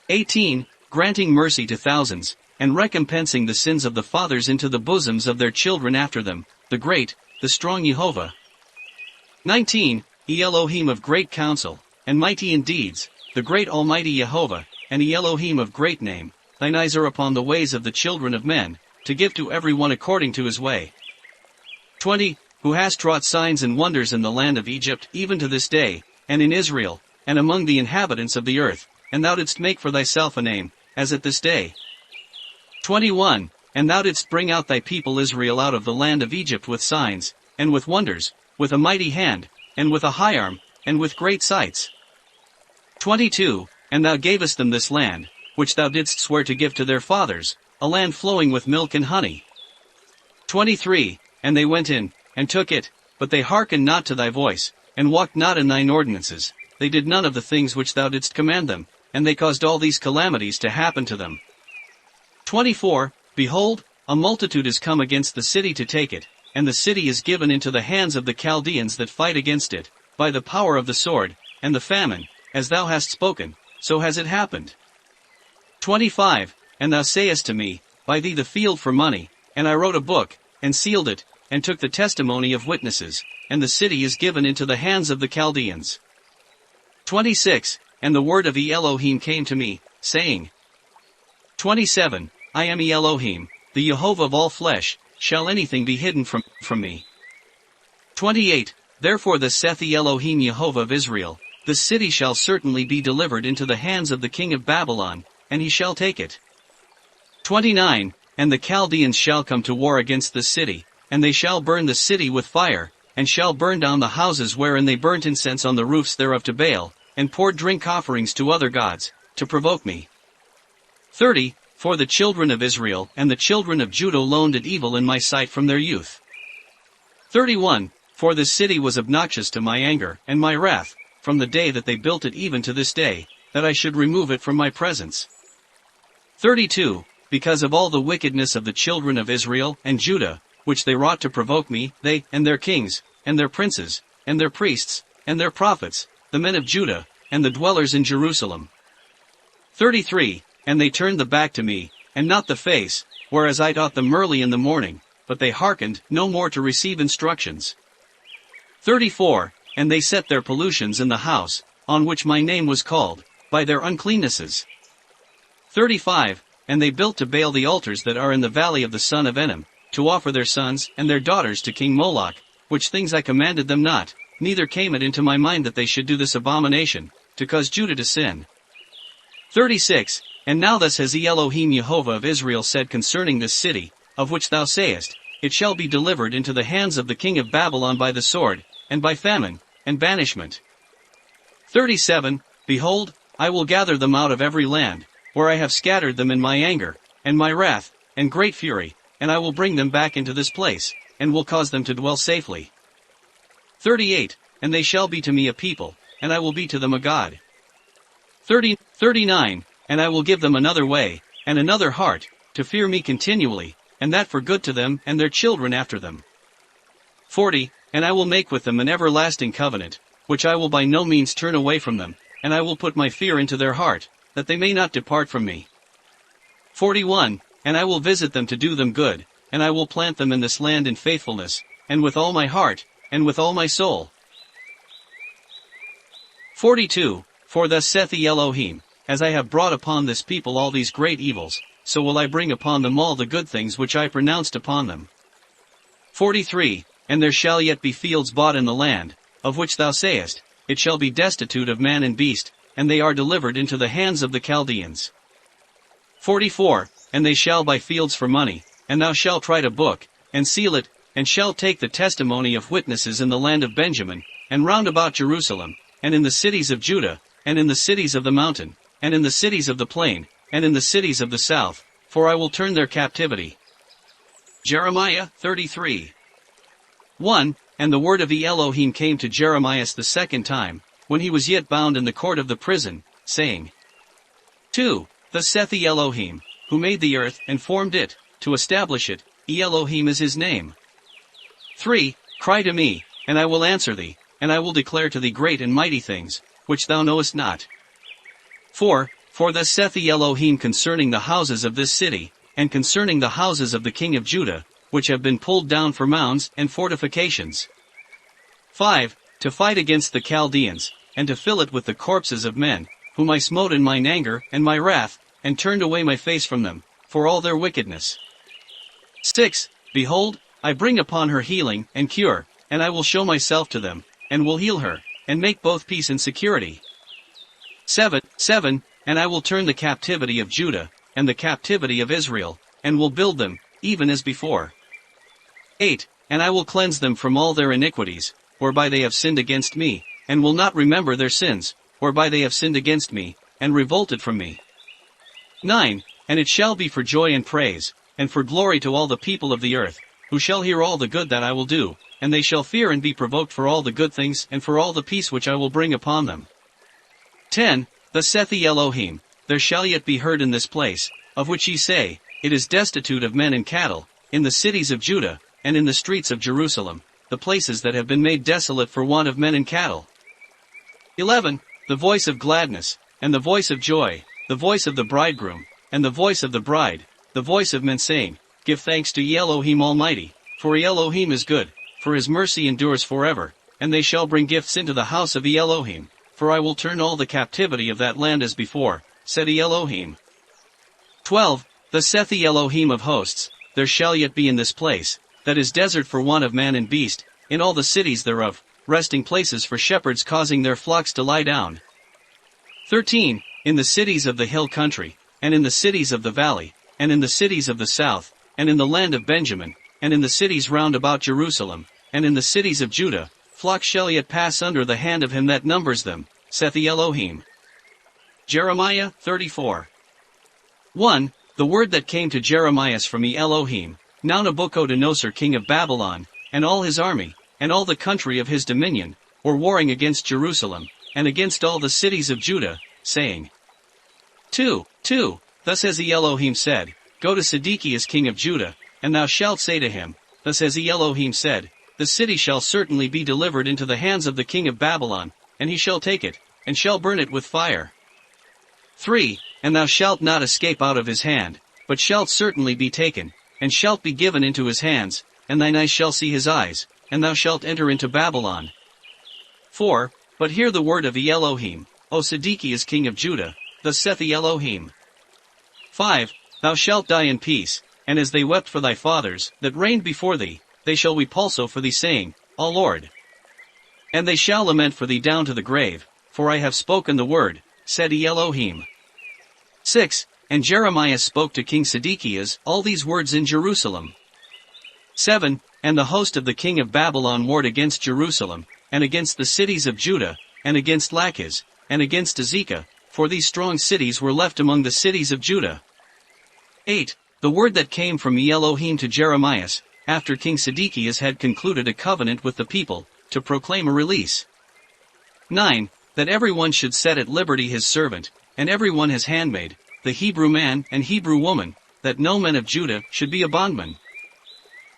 18. Granting mercy to thousands, and recompensing the sins of the fathers into the bosoms of their children after them, the great, the strong Jehovah. 19. Elohim of great counsel, and mighty in deeds, the great almighty Jehovah, and Elohim of great name, thine eyes are upon the ways of the children of men, to give to every one according to his way. 20. Who hast wrought signs and wonders in the land of Egypt even to this day, and in Israel, and among the inhabitants of the earth, and thou didst make for thyself a name, as at this day. 21. And thou didst bring out thy people Israel out of the land of Egypt with signs, and with wonders, with a mighty hand, and with a high arm, and with great sights. 22. And thou gavest them this land, which thou didst swear to give to their fathers, a land flowing with milk and honey. 23. And they went in, and took it, but they hearkened not to thy voice, and walked not in thine ordinances, they did none of the things which thou didst command them, and they caused all these calamities to happen to them. 24. Behold, a multitude is come against the city to take it, and the city is given into the hands of the Chaldeans that fight against it, by the power of the sword, and the famine, as thou hast spoken, so has it happened. 25. And thou sayest to me, Buy thee the field for money, and I wrote a book, and sealed it, and took the testimony of witnesses, and the city is given into the hands of the Chaldeans. 26. And the word of Elohim came to me, saying, 27. I am Elohim, the Jehovah of all flesh, shall anything be hidden from me? 28. Therefore thus saith Elohim Jehovah of Israel, this city shall certainly be delivered into the hands of the king of Babylon, and he shall take it. 29. And the Chaldeans shall come to war against the city, and they shall burn the city with fire, and shall burn down the houses wherein they burnt incense on the roofs thereof to Baal, and poured drink offerings to other gods, to provoke me. 30. For the children of Israel and the children of Judah alone did evil in my sight from their youth. 31. For this city was obnoxious to my anger and my wrath, from the day that they built it even to this day, that I should remove it from my presence. 32. Because of all the wickedness of the children of Israel and Judah, which they wrought to provoke me, they, and their kings, and their princes, and their priests, and their prophets, the men of Judah, and the dwellers in Jerusalem. 33. And they turned the back to me, and not the face, whereas I taught them early in the morning, but they hearkened no more to receive instructions. 34. And they set their pollutions in the house, on which my name was called, by their uncleannesses. 35. And they built to Baal the altars that are in the valley of the son of Enom, to offer their sons and their daughters to King Moloch, which things I commanded them not, neither came it into my mind that they should do this abomination, to cause Judah to sin. 36. And now thus has Elohim Jehovah of Israel said concerning this city, of which thou sayest, it shall be delivered into the hands of the king of Babylon by the sword, and by famine, and banishment. 37. Behold, I will gather them out of every land, where I have scattered them in my anger, and my wrath, and great fury, and I will bring them back into this place, and will cause them to dwell safely. 38. And they shall be to me a people, and I will be to them a God. 39. And I will give them another way, and another heart, to fear me continually, and that for good to them and their children after them. 40. And I will make with them an everlasting covenant, which I will by no means turn away from them, and I will put my fear into their heart, that they may not depart from me. 41. And I will visit them to do them good, and I will plant them in this land in faithfulness, and with all my heart, and with all my soul. 42. For thus saith the Elohim, as I have brought upon this people all these great evils, so will I bring upon them all the good things which I pronounced upon them. 43. And there shall yet be fields bought in the land, of which thou sayest, it shall be destitute of man and beast, and they are delivered into the hands of the Chaldeans. 44. And they shall buy fields for money, and thou shalt write a book, and seal it, and shalt take the testimony of witnesses in the land of Benjamin, and round about Jerusalem, and in the cities of Judah, and in the cities of the mountain, and in the cities of the plain, and in the cities of the south, for I will turn their captivity. Jeremiah 33. 1. And the word of Elohim came to Jeremiah the second time, when he was yet bound in the court of the prison, saying, 2. Thus saith Elohim, who made the earth and formed it, to establish it, Elohim is his name. 3. Cry to me, and I will answer thee, and I will declare to thee great and mighty things, which thou knowest not. 4. For thus saith Elohim concerning the houses of this city, and concerning the houses of the king of Judah, which have been pulled down for mounds and fortifications. 5. To fight against the Chaldeans, and to fill it with the corpses of men, whom I smote in mine anger and my wrath, and turned away my face from them, for all their wickedness. 6. Behold, I bring upon her healing and cure, and I will show myself to them, and will heal her, and make both peace and security. 7. And I will turn the captivity of Judah, and the captivity of Israel, and will build them, even as before. 8. And I will cleanse them from all their iniquities, whereby they have sinned against me, and will not remember their sins, whereby they have sinned against me, and revolted from me. 9. And it shall be for joy and praise, and for glory to all the people of the earth, who shall hear all the good that I will do, and they shall fear and be provoked for all the good things and for all the peace which I will bring upon them. 10. Thus saith Elohim, there shall yet be heard in this place, of which ye say, it is destitute of men and cattle, in the cities of Judah, and in the streets of Jerusalem, the places that have been made desolate for want of men and cattle. 11. The voice of gladness, and the voice of joy, the voice of the bridegroom, and the voice of the bride, the voice of men saying, give thanks to Elohim Almighty, for Elohim is good, for his mercy endures forever, and they shall bring gifts into the house of Elohim, for I will turn all the captivity of that land as before, said Elohim. 12. Thus saith Elohim of hosts, there shall yet be in this place, that is desert for want of man and beast, in all the cities thereof, resting places for shepherds causing their flocks to lie down. 13. In the cities of the hill country, and in the cities of the valley, and in the cities of the south, and in the land of Benjamin, and in the cities round about Jerusalem, and in the cities of Judah, flocks shall yet pass under the hand of him that numbers them, saith Elohim. Jeremiah 34. 1. The word that came to Jeremiah from Elohim, now Nebuchadnezzar king of Babylon, and all his army, and all the country of his dominion, were warring against Jerusalem, and against all the cities of Judah, saying, 2. Thus has Elohim said, go to Zedekiah king of Judah, and thou shalt say to him, thus has Elohim said, the city shall certainly be delivered into the hands of the king of Babylon, and he shall take it, and shall burn it with fire. 3. And thou shalt not escape out of his hand, but shalt certainly be taken, and shalt be given into his hands, and thine eyes shall see his eyes, and thou shalt enter into Babylon. 4. But hear the word of Elohim, O Zedekiah king of Judah, thus saith Elohim. 5. Thou shalt die in peace, and as they wept for thy fathers, that reigned before thee, they shall weep also for thee, saying, O Lord. And they shall lament for thee down to the grave, for I have spoken the word, said Elohim. 6. And Jeremiah spoke to King Zedekiah all these words in Jerusalem. 7. And the host of the king of Babylon warred against Jerusalem, and against the cities of Judah, and against Lachish, and against Azekah, for these strong cities were left among the cities of Judah. 8. The word that came from Elohim to Jeremiah, after King Zedekiah had concluded a covenant with the people, to proclaim a release. 9. That everyone should set at liberty his servant, and everyone his handmaid, the Hebrew man and Hebrew woman, that no man of Judah should be a bondman.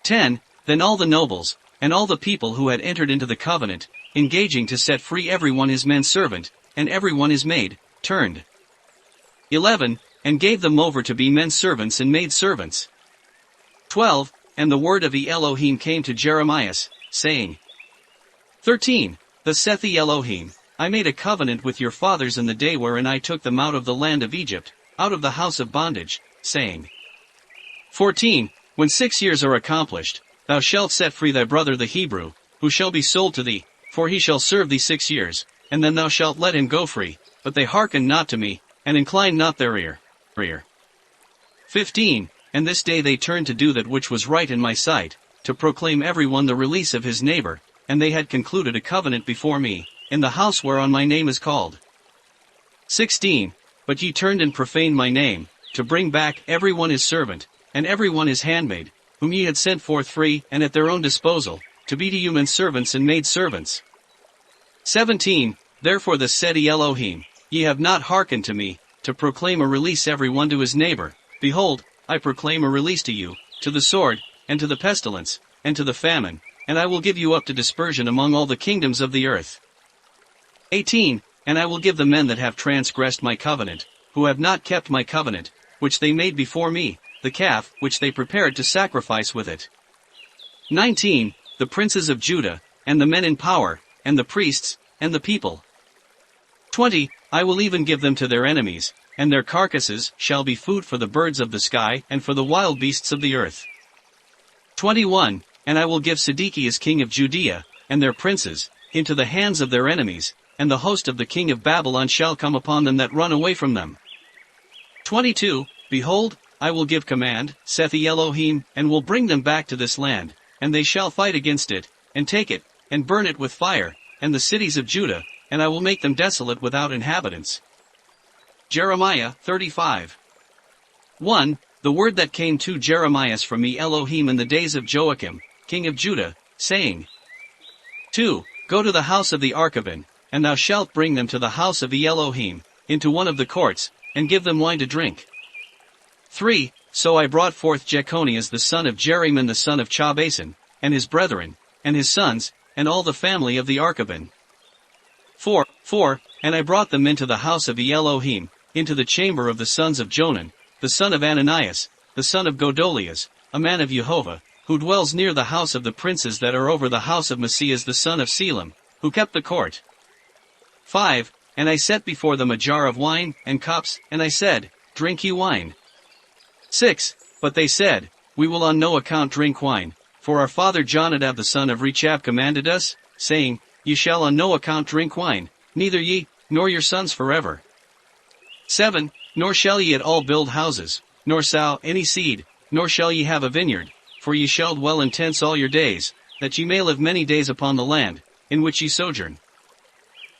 10. Then all the nobles, and all the people who had entered into the covenant, engaging to set free everyone his manservant, and everyone his maid, turned. 11. And gave them over to be men's servants and maid servants. 12. And the word of Elohim came to Jeremiah, saying. 13. Thus saith Elohim, I made a covenant with your fathers in the day wherein I took them out of the land of Egypt, out of the house of bondage, saying. 14. When 6 years are accomplished, thou shalt set free thy brother the Hebrew, who shall be sold to thee, for he shall serve thee 6 years, and then thou shalt let him go free, but they hearkened not to me, and inclined not their ear. 15. And this day they turned to do that which was right in my sight, to proclaim every one the release of his neighbor, and they had concluded a covenant before me, in the house whereon my name is called. 16. But ye turned and profaned my name, to bring back every one his servant, and every one his handmaid, whom ye had sent forth free and at their own disposal, to be to you men servants and maid servants. 17. Therefore thus said Elohim, ye have not hearkened to me, to proclaim a release every one to his neighbor. Behold, I proclaim a release to you, to the sword, and to the pestilence, and to the famine, and I will give you up to dispersion among all the kingdoms of the earth. 18. And I will give the men that have transgressed my covenant, who have not kept my covenant, which they made before me, the calf which they prepared to sacrifice with it. 19. The princes of Judah, and the men in power, and the priests, and the people. 20. I will even give them to their enemies, and their carcasses shall be food for the birds of the sky and for the wild beasts of the earth. 21. And I will give Zedekiah king of Judea, and their princes, into the hands of their enemies, and the host of the king of Babylon shall come upon them that run away from them. 22. Behold, I will give command, saith Elohim, and will bring them back to this land, and they shall fight against it, and take it, and burn it with fire, and the cities of Judah, and I will make them desolate without inhabitants. Jeremiah 35. 1. The word that came to Jeremiah from Elohim in the days of Joachim, king of Judah, saying. 2. Go to the house of the Archivin, and thou shalt bring them to the house of Elohim, into one of the courts, and give them wine to drink. 3. So I brought forth Jechonias the son of Jeremiah the son of Chabason, and his brethren, and his sons, and all the family of the Archivin. 4. And I brought them into the house of Elohim, into the chamber of the sons of Jonan, the son of Ananias, the son of Godolias, a man of YEHOVAH, who dwells near the house of the princes that are over the house of Messias the son of Selim, who kept the court. 5. And I set before them a jar of wine, and cups, and I said, Drink ye wine. 6. But they said, We will on no account drink wine, for our father Jonadab the son of Rechab commanded us, saying, Ye shall on no account drink wine, neither ye, nor your sons forever. 7. Nor shall ye at all build houses, nor sow any seed, nor shall ye have a vineyard, for ye shall dwell in tents all your days, that ye may live many days upon the land, in which ye sojourn.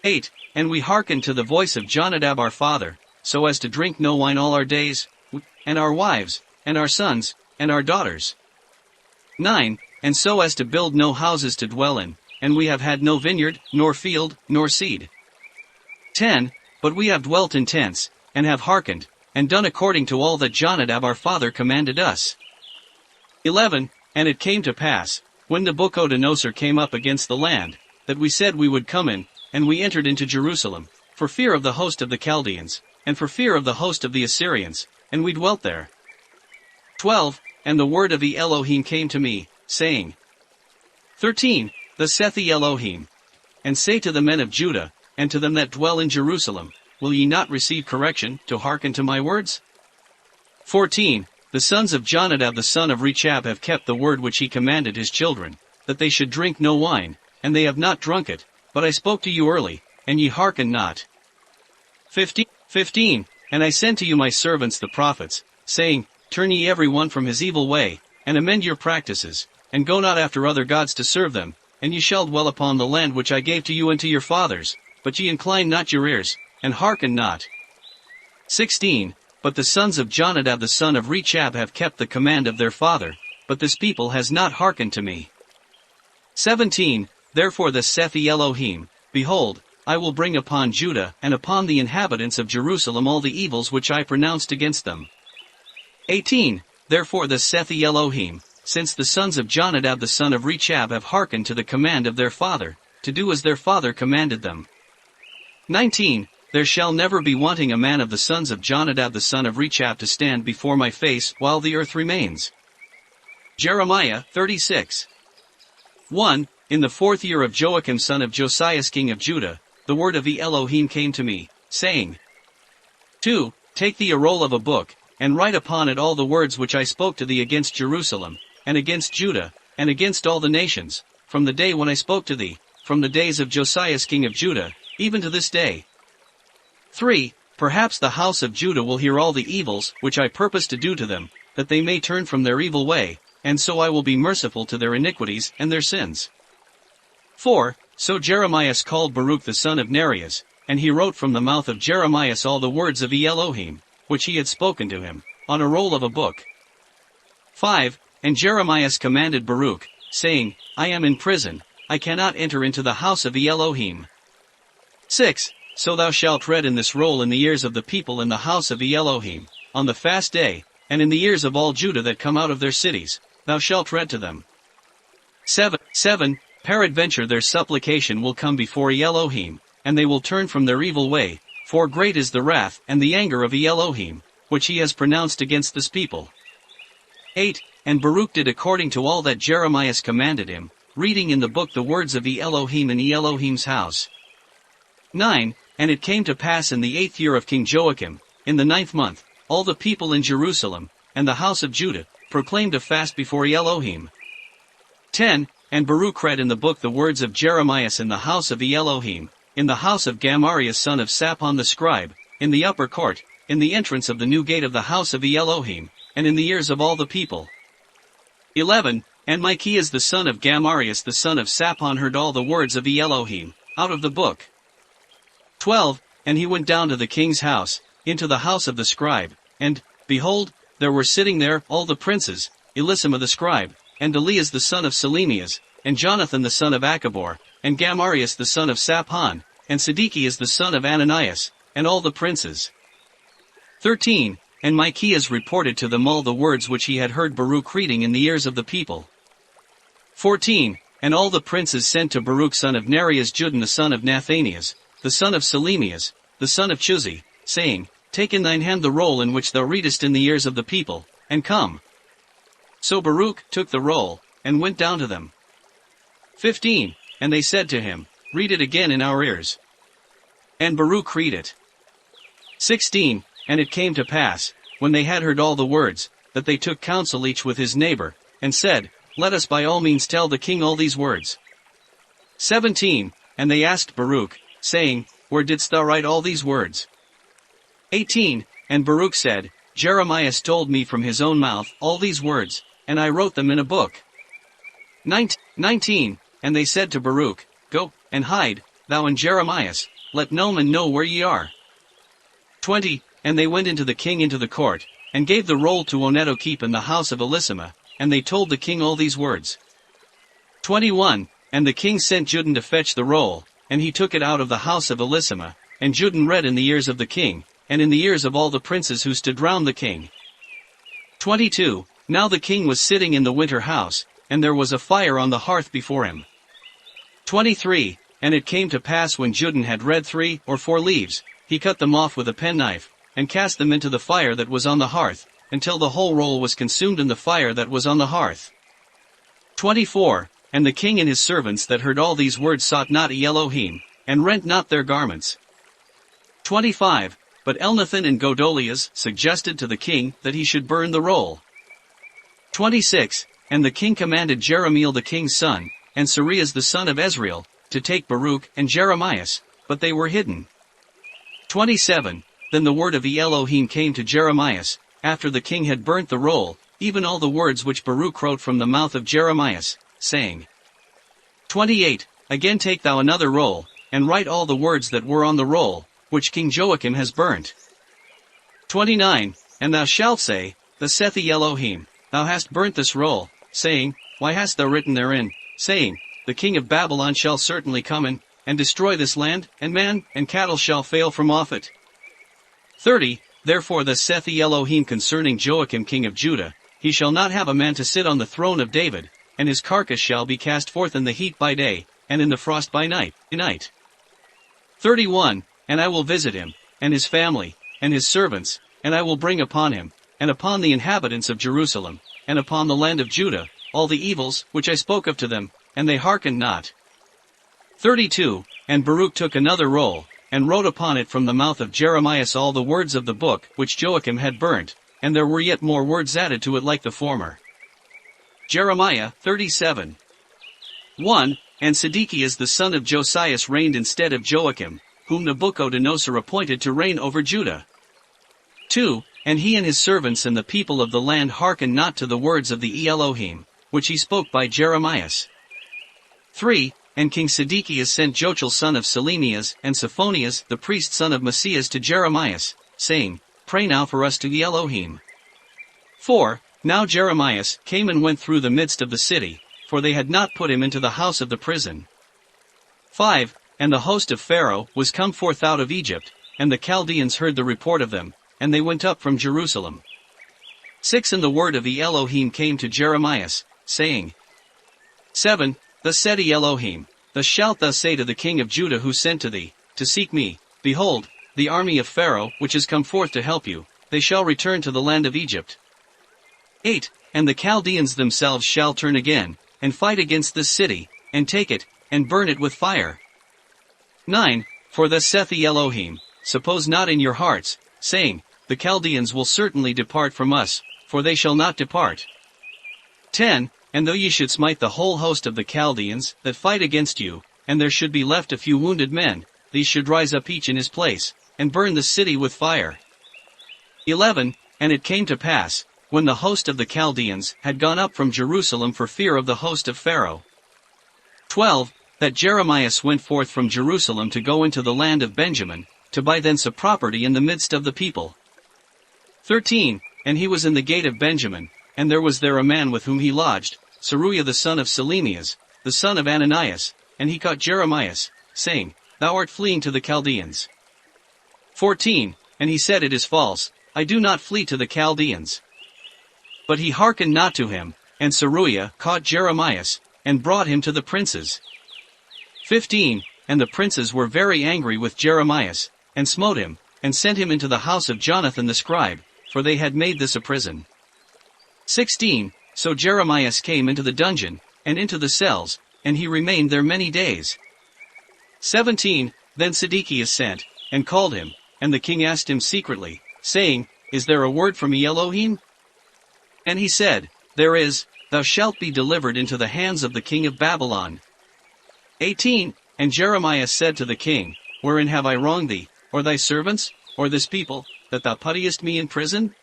8. And we hearkened to the voice of Jonadab our father, so as to drink no wine all our days, and our wives, and our sons, and our daughters. 9. And so as to build no houses to dwell in, and we have had no vineyard, nor field, nor seed. 10. But we have dwelt in tents, and have hearkened, and done according to all that Jonadab our father commanded us. 11. And it came to pass, when Nebuchadnezzar came up against the land, that we said we would come in, and we entered into Jerusalem, for fear of the host of the Chaldeans, and for fear of the host of the Assyrians, and we dwelt there. 12. And the word of Elohim came to me, saying. 13. Thus saith Elohim, and say to the men of Judah, and to them that dwell in Jerusalem, Will ye not receive correction, to hearken to my words? 14. The sons of Jonadab the son of Rechab have kept the word which he commanded his children, that they should drink no wine, and they have not drunk it, but I spoke to you early, and ye hearkened not. 15. And I send to you my servants the prophets, saying, Turn ye every one from his evil way, and amend your practices, and go not after other gods to serve them, and ye shall dwell upon the land which I gave to you and to your fathers, but ye incline not your ears, and hearken not. 16. But the sons of Jonadab the son of Rechab have kept the command of their father, but this people has not hearkened to me. 17. Therefore thus saith the Elohim, Behold, I will bring upon Judah and upon the inhabitants of Jerusalem all the evils which I pronounced against them. 18. Therefore thus saith the Elohim, since the sons of Jonadab the son of Rechab have hearkened to the command of their father, to do as their father commanded them. 19. There shall never be wanting a man of the sons of Jonadab the son of Rechab to stand before my face while the earth remains. Jeremiah 36. 1. In the 4th year of Joachim son of Josiah king of Judah, the word of the Elohim came to me, saying, 2. Take thee a roll of a book, and write upon it all the words which I spoke to thee against Jerusalem, and against Judah, and against all the nations, from the day when I spoke to thee, from the days of Josiah king of Judah, even to this day. 3. Perhaps the house of Judah will hear all the evils which I purpose to do to them, that they may turn from their evil way, and so I will be merciful to their iniquities and their sins. 4. So Jeremiah called Baruch the son of Neriah, and he wrote from the mouth of Jeremiah all the words of Elohim, which he had spoken to him, on a roll of a book. 5. And Jeremiah commanded Baruch, saying, I am in prison, I cannot enter into the house of Elohim. 6. So thou shalt read in this roll in the ears of the people in the house of Elohim, on the fast day, and in the ears of all Judah that come out of their cities, thou shalt read to them. 7. Peradventure their supplication will come before Elohim, and they will turn from their evil way, for great is the wrath and the anger of Elohim, which he has pronounced against this people. 8. And Baruch did according to all that Jeremiah commanded him, reading in the book the words of Elohim in Elohim's house. 9. And it came to pass in the 8th year of King Joachim, in the 9th month, all the people in Jerusalem, and the house of Judah, proclaimed a fast before Elohim. 10. And Baruch read in the book the words of Jeremiah in the house of Elohim, in the house of Gamariah son of Sapon the scribe, in the upper court, in the entrance of the new gate of the house of Elohim, and in the ears of all the people. 11. And Micaiah the son of Gamariah the son of Sapon heard all the words of Elohim, out of the book. 12. And he went down to the king's house, into the house of the scribe, and, behold, there were sitting there all the princes, Elishama the scribe, and Elias the son of Selemias, and Jonathan the son of Achbor, and Gamariah the son of Sapon, and Sedekias the son of Ananias, and all the princes. 13. And Micaiah reported to them all the words which he had heard Baruch reading in the ears of the people. 14. And all the princes sent to Baruch son of Neriah Judin the son of Nathanias, the son of Selemias, the son of Chuzi, saying, Take in thine hand the roll in which thou readest in the ears of the people, and come. So Baruch took the roll, and went down to them. 15. And they said to him, Read it again in our ears. And Baruch read it. 16. And it came to pass, when they had heard all the words, that they took counsel each with his neighbor, and said, Let us by all means tell the king all these words. 17. And they asked Baruch, saying, Where didst thou write all these words? 18. And Baruch said, Jeremiah told me from his own mouth all these words, and I wrote them in a book. 19. And they said to Baruch, Go, and hide, thou and Jeremiah, let no man know where ye are. 20. And they went into the king into the court, and gave the roll to Oneto keep in the house of Elishama, and they told the king all these words. 21. And the king sent Judin to fetch the roll, and he took it out of the house of Elishama, and Judin read in the ears of the king, and in the ears of all the princes who stood round the king. 22. Now the king was sitting in the winter house, and there was a fire on the hearth before him. 23. And it came to pass when Judin had read 3 or 4 leaves, he cut them off with a penknife, and cast them into the fire that was on the hearth, until the whole roll was consumed in the fire that was on the hearth. 24. And the king and his servants that heard all these words sought not Elohim, and rent not their garments. 25. But Elnathan and Godolias suggested to the king that he should burn the roll. 26. And the king commanded Jeremiel the king's son, and Sarias the son of Ezrael, to take Baruch and Jeremiah, but they were hidden. 27. then the word of Elohim came to Jeremiah, after the king had burnt the roll, even all the words which Baruch wrote from the mouth of Jeremiah, saying, 28. Again take thou another roll, and write all the words that were on the roll, which King Joachim has burnt. 29. And thou shalt say, Thus saith Elohim, Thou hast burnt this roll, saying, Why hast thou written therein, saying, The king of Babylon shall certainly come in, and destroy this land, and man, and cattle shall fail from off it. 30. Therefore thus saith Elohim concerning Joachim king of Judah, He shall not have a man to sit on the throne of David, and his carcass shall be cast forth in the heat by day, and in the frost by night. 31. And I will visit him, and his family, and his servants, and I will bring upon him, and upon the inhabitants of Jerusalem, and upon the land of Judah, all the evils which I spoke of to them, and they hearkened not. 32. And Baruch took another roll, and wrote upon it from the mouth of Jeremiah all the words of the book which Joachim had burnt, and there were yet more words added to it like the former. Jeremiah 37. 1. And Zedekiah the son of Josiah reigned instead of Joachim, whom Nebuchadnezzar appointed to reign over Judah. 2. And he and his servants and the people of the land hearkened not to the words of the Elohim, which he spoke by Jeremiah. 3. And King Zedekiah sent Jochel son of Selemias and Sophonias the priest son of Maaseiah to Jeremiah, saying, Pray now for us to Elohim. 4. Now Jeremiah came and went through the midst of the city, for they had not put him into the house of the prison. 5. And the host of Pharaoh was come forth out of Egypt, and the Chaldeans heard the report of them, and they went up from Jerusalem. 6. And the word of Elohim came to Jeremiah, saying, 7. Thus said Elohim, Thus shalt thou say to the king of Judah who sent to thee, to seek me, Behold, the army of Pharaoh which is come forth to help you, they shall return to the land of Egypt. 8. And the Chaldeans themselves shall turn again, and fight against this city, and take it, and burn it with fire. 9. For thus saith Elohim, Suppose not in your hearts, saying, The Chaldeans will certainly depart from us, for they shall not depart. 10. And though ye should smite the whole host of the Chaldeans that fight against you, and there should be left a few wounded men, these should rise up each in his place, and burn the city with fire. 11. And it came to pass, when the host of the Chaldeans had gone up from Jerusalem for fear of the host of Pharaoh. 12. That Jeremiah went forth from Jerusalem to go into the land of Benjamin, to buy thence a property in the midst of the people. 13. And he was in the gate of Benjamin, and there was there a man with whom he lodged, Seruiah the son of Selemias, the son of Ananias, and he caught Jeremiah, saying, Thou art fleeing to the Chaldeans. 14. And he said, It is false, I do not flee to the Chaldeans. But he hearkened not to him, and Seruiah caught Jeremiah, and brought him to the princes. 15. And the princes were very angry with Jeremiah, and smote him, and sent him into the house of Jonathan the scribe, for they had made this a prison. 16. So Jeremiah came into the dungeon, and into the cells, and he remained there many days. 17. Then Zedekiah sent, and called him, and the king asked him secretly, saying, Is there a word from Elohim? And he said, There is, Thou shalt be delivered into the hands of the king of Babylon. 18. And Jeremiah said to the king, Wherein have I wronged thee, or thy servants, or this people, that thou puttiest me in prison?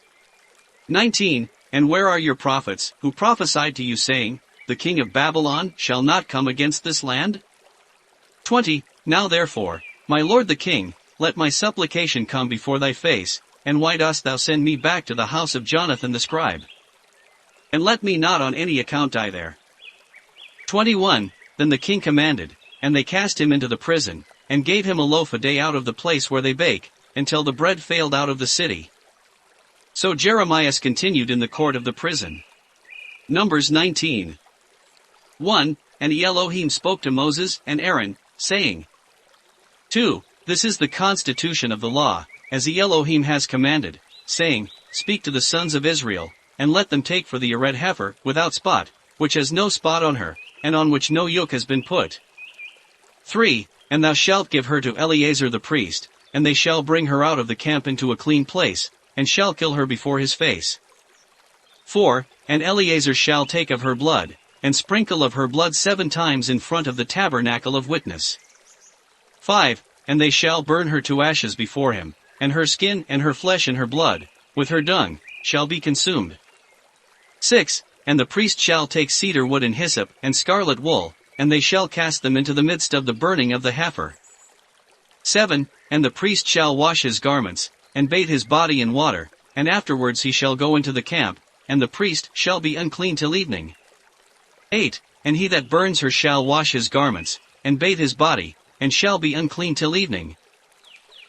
19. And where are your prophets, who prophesied to you saying, The king of Babylon shall not come against this land? 20. Now therefore, my lord the king, let my supplication come before thy face, and why dost thou send me back to the house of Jonathan the scribe? And let me not on any account die there. 21. Then the king commanded, and they cast him into the prison, and gave him a loaf a day out of the place where they bake, until the bread failed out of the city. So Jeremiah continued in the court of the prison. Numbers 19. 1. And Elohim spoke to Moses and Aaron, saying, 2. This is the constitution of the law, as Elohim has commanded, saying, Speak to the sons of Israel, and let them take for thee a red heifer, without spot, which has no spot on her, and on which no yoke has been put. 3. And thou shalt give her to Eleazar the priest, and they shall bring her out of the camp into a clean place, and shall kill her before his face. 4. And Eleazar shall take of her blood, and sprinkle of her blood 7 times in front of the tabernacle of witness. 5. And they shall burn her to ashes before him, and her skin and her flesh and her blood, with her dung, shall be consumed. 6. And the priest shall take cedar wood and hyssop and scarlet wool, and they shall cast them into the midst of the burning of the heifer. 7. And the priest shall wash his garments, and bathe his body in water, and afterwards he shall go into the camp, and the priest shall be unclean till evening. 8. And he that burns her shall wash his garments, and bathe his body, and shall be unclean till evening.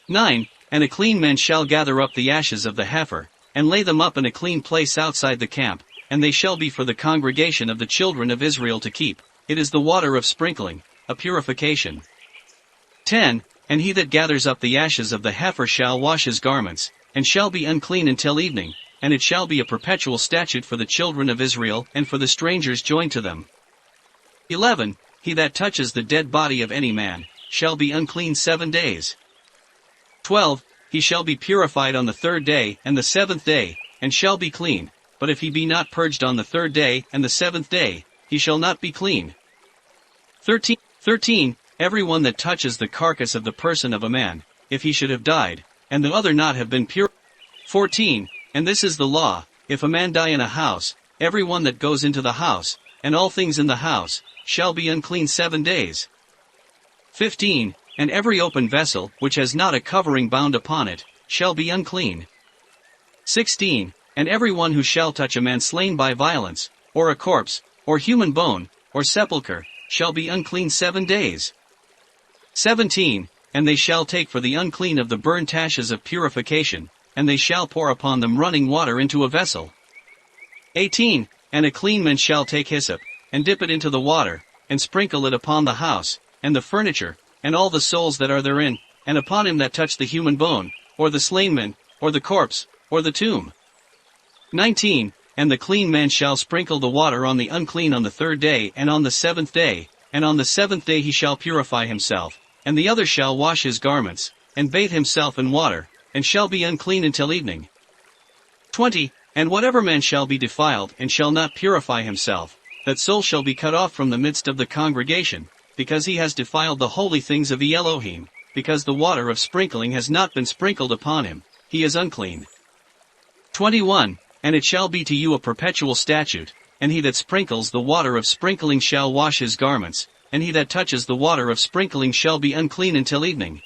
9. And a clean man shall gather up the ashes of the heifer, and lay them up in a clean place outside the camp, and they shall be for the congregation of the children of Israel to keep. It is the water of sprinkling, a purification. 10. And he that gathers up the ashes of the heifer shall wash his garments, and shall be unclean until evening, and it shall be a perpetual statute for the children of Israel and for the strangers joined to them. 11. He that touches the dead body of any man, shall be unclean 7 days. 12. He shall be purified on the 3rd day and the 7th day, and shall be clean, but if he be not purged on the 3rd day and the 7th day, he shall not be clean. 13. Every one that touches the carcass of the person of a man, if he should have died, and the other not have been pure. 14. And this is the law, if a man die in a house, every one that goes into the house, and all things in the house, shall be unclean 7 days. 15. And every open vessel, which has not a covering bound upon it, shall be unclean. 16. And every one who shall touch a man slain by violence, or a corpse, or human bone, or sepulchre, shall be unclean 7 days. 17. And they shall take for the unclean of the burnt ashes of purification, and they shall pour upon them running water into a vessel. 18. And a clean man shall take hyssop, and dip it into the water, and sprinkle it upon the house, and the furniture, and all the souls that are therein, and upon him that touch the human bone, or the slain man, or the corpse, or the tomb. 19. And the clean man shall sprinkle the water on the unclean on the 3rd day and on the 7th day, and on the 7th day he shall purify himself, and the other shall wash his garments, and bathe himself in water, and shall be unclean until evening. 20. And whatever man shall be defiled and shall not purify himself, that soul shall be cut off from the midst of the congregation, because he has defiled the holy things of Elohim, because the water of sprinkling has not been sprinkled upon him, he is unclean. 21. And it shall be to you a perpetual statute, and he that sprinkles the water of sprinkling shall wash his garments, and he that touches the water of sprinkling shall be unclean until evening.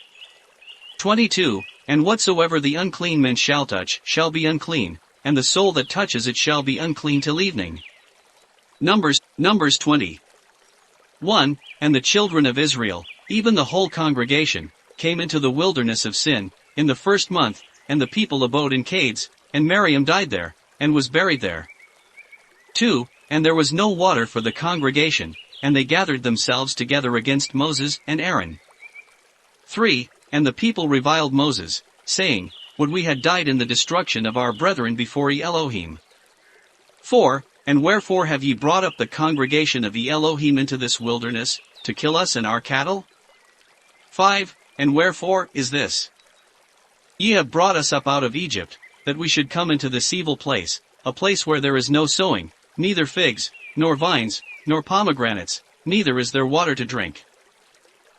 22. And whatsoever the unclean man shall touch shall be unclean, and the soul that touches it shall be unclean till evening. Numbers 20. 1. And the children of Israel, even the whole congregation, came into the wilderness of Sin, in the 1st month, and the people abode in caves, and Miriam died there, and was buried there. 2. And there was no water for the congregation, and they gathered themselves together against Moses and Aaron. 3. And the people reviled Moses, saying, Would we had died in the destruction of our brethren before Elohim. 4. And wherefore have ye brought up the congregation of Elohim into this wilderness, to kill us and our cattle? 5. And wherefore is this? Ye have brought us up out of Egypt, that we should come into this evil place, a place where there is no sowing, neither figs, nor vines, nor pomegranates, neither is there water to drink.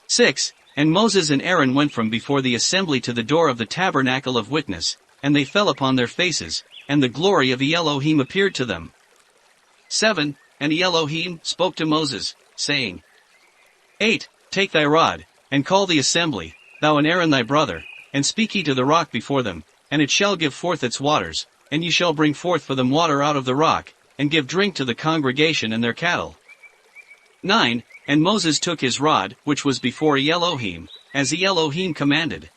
6. And Moses and Aaron went from before the assembly to the door of the tabernacle of witness, and they fell upon their faces, and the glory of Elohim appeared to them. 7. And Elohim spoke to Moses, saying, 8. Take thy rod, and call the assembly, thou and Aaron thy brother, and speak ye to the rock before them, and it shall give forth its waters, and ye shall bring forth for them water out of the rock, and give drink to the congregation and their cattle. 9. And Moses took his rod, which was before Elohim, as Elohim commanded.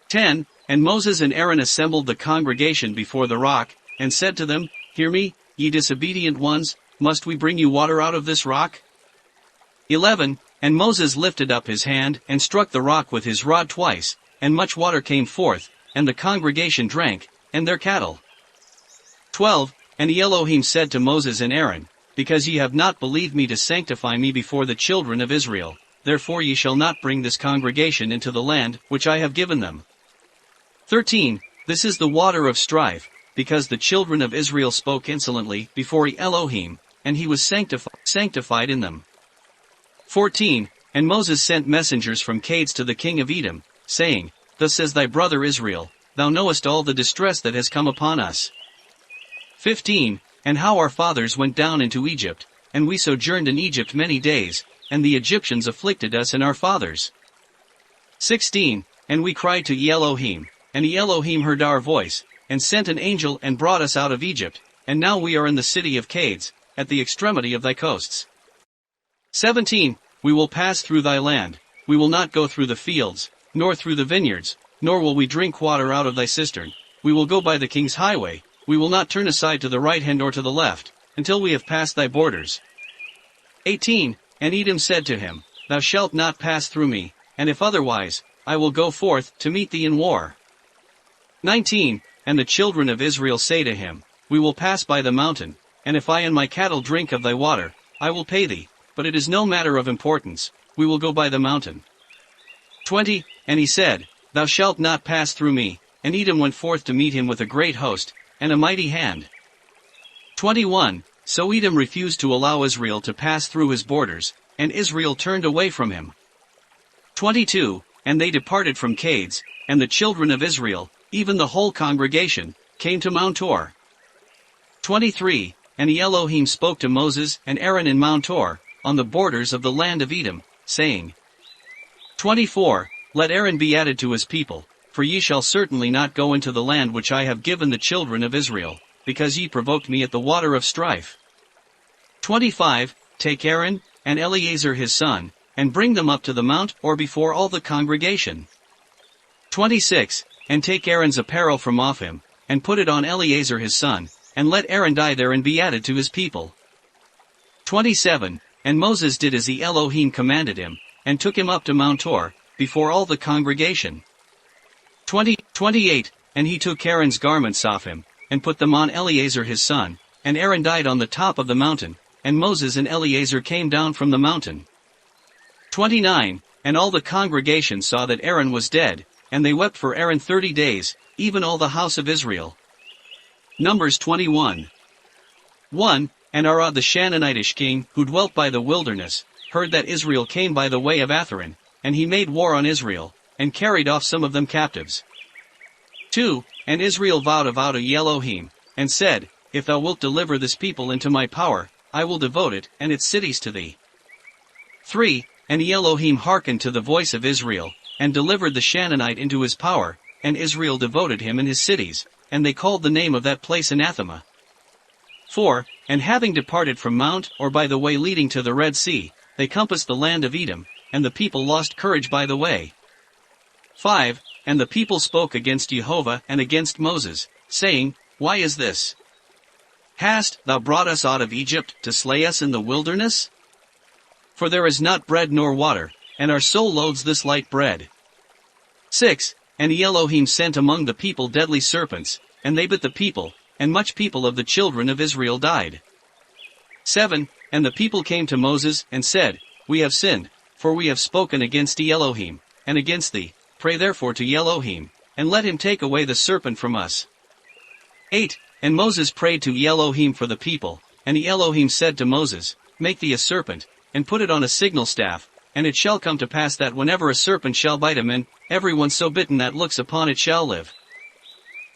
10. And Moses and Aaron assembled the congregation before the rock, and said to them, Hear me, ye disobedient ones, must we bring you water out of this rock? 11. And Moses lifted up his hand, and struck the rock with his rod twice, and much water came forth, and the congregation drank, and their cattle. 12. And Elohim said to Moses and Aaron, Because ye have not believed me to sanctify me before the children of Israel, therefore ye shall not bring this congregation into the land which I have given them. 13. This is the water of strife, because the children of Israel spoke insolently before Elohim, and he was sanctified in them. 14. And Moses sent messengers from Cades to the king of Edom, saying, Thus says thy brother Israel, thou knowest all the distress that has come upon us. 15. And how our fathers went down into Egypt, and we sojourned in Egypt many days, and the Egyptians afflicted us and our fathers. 16. And we cried to Elohim, and Elohim heard our voice, and sent an angel and brought us out of Egypt, and now we are in the city of Cades, at the extremity of thy coasts. 17. We will pass through thy land, we will not go through the fields, nor through the vineyards, nor will we drink water out of thy cistern, we will go by the king's highway, we will not turn aside to the right hand or to the left, until we have passed thy borders. 18. And Edom said to him, thou shalt not pass through me, and if otherwise, I will go forth to meet thee in war. 19. And the children of Israel say to him, we will pass by the mountain, and if I and my cattle drink of thy water, I will pay thee, but it is no matter of importance, we will go by the mountain. 20. And he said, thou shalt not pass through me, and Edom went forth to meet him with a great host, and a mighty hand. 21. So Edom refused to allow Israel to pass through his borders, and Israel turned away from him. 22. And they departed from Cades, and the children of Israel, even the whole congregation, came to Mount Hor. 23. And Elohim spoke to Moses and Aaron in Mount Hor, on the borders of the land of Edom, saying, 24. Let Aaron be added to his people, for ye shall certainly not go into the land which I have given the children of Israel, because ye provoked me at the water of strife. 25. Take Aaron, and Eleazar his son, and bring them up to the mount or before all the congregation. 26. And take Aaron's apparel from off him, and put it on Eleazar his son, and let Aaron die there and be added to his people. 27. And Moses did as Elohim commanded him, and took him up to Mount Hor, before all the congregation. 28. And he took Aaron's garments off him, and put them on Eleazar his son, and Aaron died on the top of the mountain, and Moses and Eleazar came down from the mountain. 29. And all the congregation saw that Aaron was dead, and they wept for Aaron 30 days, even all the house of Israel. Numbers 21. 1. And Arad the Shannonitish king, who dwelt by the wilderness, heard that Israel came by the way of Atharan, and he made war on Israel, and carried off some of them captives. 2. And Israel vowed a vow to Elo-heem, and said, if thou wilt deliver this people into my power, I will devote it and its cities to thee. 3. And Elo-heem hearkened to the voice of Israel, and delivered the Shannonite into his power, and Israel devoted him and his cities, and they called the name of that place Anathema. 4. And having departed from Mount or by the way leading to the Red Sea, they compassed the land of Edom, and the people lost courage by the way. 5. And the people spoke against Jehovah and against Moses, saying, why is this? Hast thou brought us out of Egypt to slay us in the wilderness? For there is not bread nor water, and our soul loathes this light bread. 6. And Elohim sent among the people deadly serpents, and they bit the people, and much people of the children of Israel died. 7. And the people came to Moses, and said, we have sinned, for we have spoken against Elohim, and against thee, pray therefore to Elohim, and let him take away the serpent from us. 8. And Moses prayed to Elohim for the people, and Elohim said to Moses, make thee a serpent, and put it on a signal staff, and it shall come to pass that whenever a serpent shall bite a man, everyone so bitten that looks upon it shall live.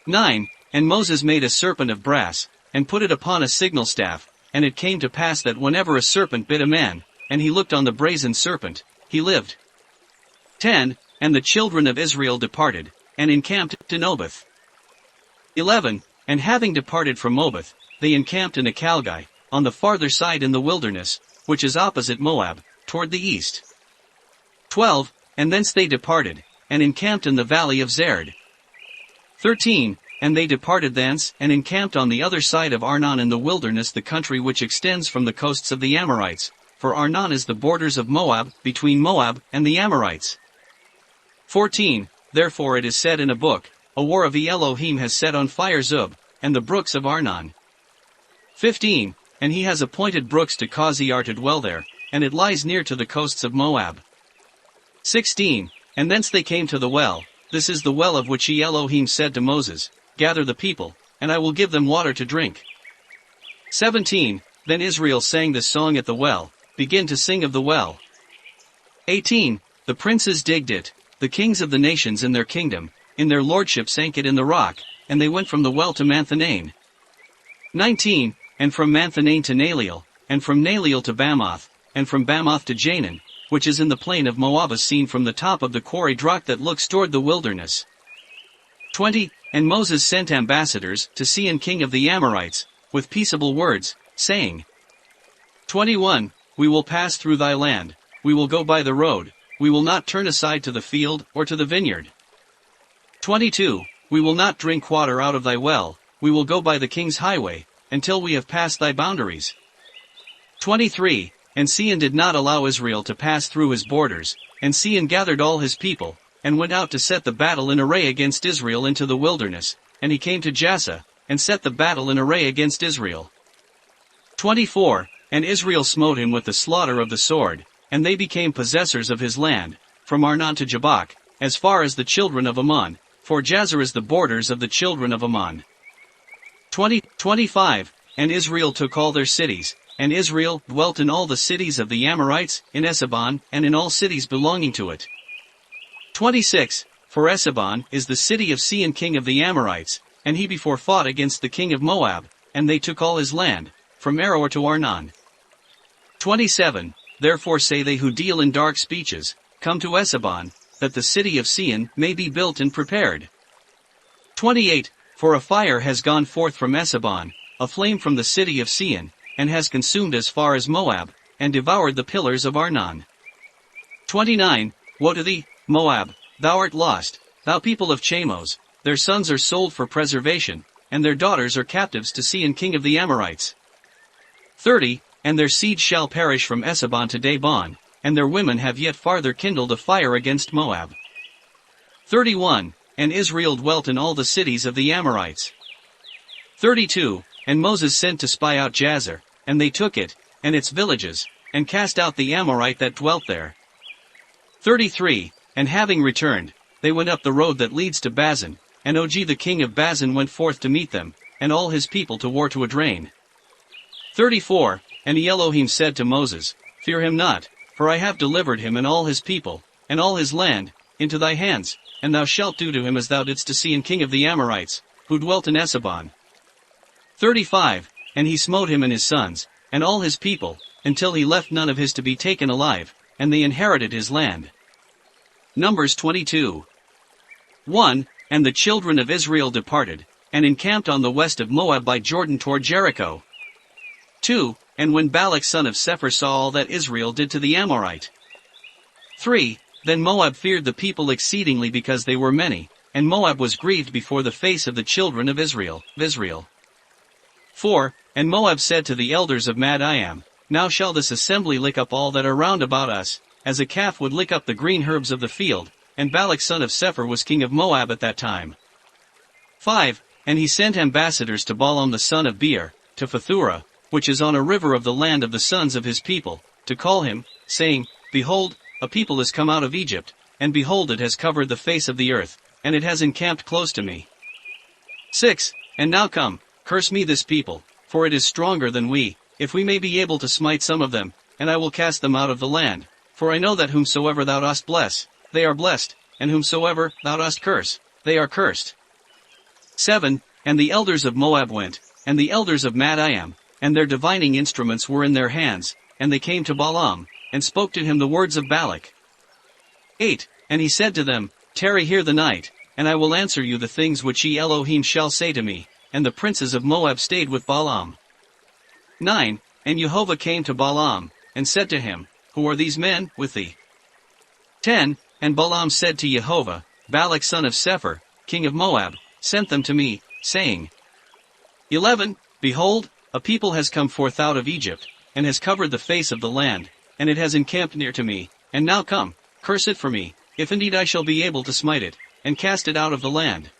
9. And Moses made a serpent of brass, and put it upon a signal staff, and it came to pass that whenever a serpent bit a man, and he looked on the brazen serpent, he lived. 10. And the children of Israel departed, and encamped to Nobath. 11. And having departed from Mobath, they encamped in Acalgai, on the farther side in the wilderness, which is opposite Moab, toward the east. 12. And thence they departed, and encamped in the valley of Zerd. 13. And they departed thence, and encamped on the other side of Arnon in the wilderness, the country which extends from the coasts of the Amorites, for Arnon is the borders of Moab, between Moab and the Amorites. 14. Therefore it is said in a book, a war of Elohim has set on fire Zub, and the brooks of Arnon. 15. And he has appointed brooks to cause Ar to dwell there, and it lies near to the coasts of Moab. 16. And thence they came to the well, this is the well of which Elohim said to Moses, gather the people, and I will give them water to drink. 17. Then Israel sang this song at the well, begin to sing of the well. 18. The princes digged it, the kings of the nations in their kingdom, in their lordship sank it in the rock, and they went from the well to Manthanaim. 19. And from Manthanaim to Naliel, and from Naliel to Bamoth, and from Bamoth to Janaan, which is in the plain of Moab, as seen from the top of the quarried rock that looks toward the wilderness. 20. And Moses sent ambassadors to Sihon king of the Amorites, with peaceable words, saying, 21. We will pass through thy land, we will go by the road, we will not turn aside to the field or to the vineyard. 22. We will not drink water out of thy well, we will go by the king's highway, until we have passed thy boundaries. 23. And Sihon did not allow Israel to pass through his borders, and Sihon gathered all his people, and went out to set the battle in array against Israel into the wilderness, and he came to Jassah, and set the battle in array against Israel. 24. And Israel smote him with the slaughter of the sword, and they became possessors of his land, from Arnon to Jabbok, as far as the children of Ammon, for Jazer is the borders of the children of Ammon. 25. And Israel took all their cities, and Israel dwelt in all the cities of the Amorites, in Esabon, and in all cities belonging to it. 26. For Esabon is the city of Sihon king of the Amorites, and he before fought against the king of Moab, and they took all his land, from Aroer to Arnon. 27. Therefore say they who deal in dark speeches, come to Esabon, that the city of Sihon may be built and prepared. 28. For a fire has gone forth from Esabon, a flame from the city of Sihon, and has consumed as far as Moab, and devoured the pillars of Arnon. 29. Woe to thee, Moab, thou art lost, thou people of Chamos, their sons are sold for preservation, and their daughters are captives to Sihon king of the Amorites. 30. And their seed shall perish from Esabon to Dibon, and their women have yet farther kindled a fire against Moab. 31. And Israel dwelt in all the cities of the Amorites. 32. And Moses sent to spy out Jazer, and they took it, and its villages, and cast out the Amorite that dwelt there. 33. And having returned, they went up the road that leads to Bazan, and Og the king of Bazan went forth to meet them, and all his people to war to Adrain. 34. And Elohim said to Moses, Fear him not, for I have delivered him and all his people, and all his land, into thy hands, and thou shalt do to him as thou didst to Sihon king of the Amorites, who dwelt in Esabon. 35. And he smote him and his sons, and all his people, until he left none of his to be taken alive, and they inherited his land. Numbers 22. 1. And the children of Israel departed, and encamped on the west of Moab by Jordan toward Jericho. 2. And when Balak son of Sepher saw all that Israel did to the Amorite. 3. Then Moab feared the people exceedingly because they were many, and Moab was grieved before the face of the children of Israel. 4. And Moab said to the elders of Madiam, Now shall this assembly lick up all that are round about us, as a calf would lick up the green herbs of the field, and Balak son of Sepher was king of Moab at that time. 5. And he sent ambassadors to Balaam the son of Beor, to Phathura, which is on a river of the land of the sons of his people, to call him, saying, Behold, a people is come out of Egypt, and behold it has covered the face of the earth, and it has encamped close to me. 6. And now come, curse me this people, for it is stronger than we, if we may be able to smite some of them, and I will cast them out of the land, for I know that whomsoever thou dost bless, they are blessed, and whomsoever thou dost curse, they are cursed. 7. And the elders of Moab went, and the elders of Madiam, and their divining instruments were in their hands, and they came to Balaam, and spoke to him the words of Balak. 8. And he said to them, Tarry here the night, and I will answer you the things which ye Elohim shall say to me. And the princes of Moab stayed with Balaam. 9. And Jehovah came to Balaam, and said to him, Who are these men with thee? 10. And Balaam said to Jehovah, Balak son of Sepher, king of Moab, sent them to me, saying, 11. Behold, a people has come forth out of Egypt, and has covered the face of the land, and it has encamped near to me, and now come, curse it for me, if indeed I shall be able to smite it, and cast it out of the land.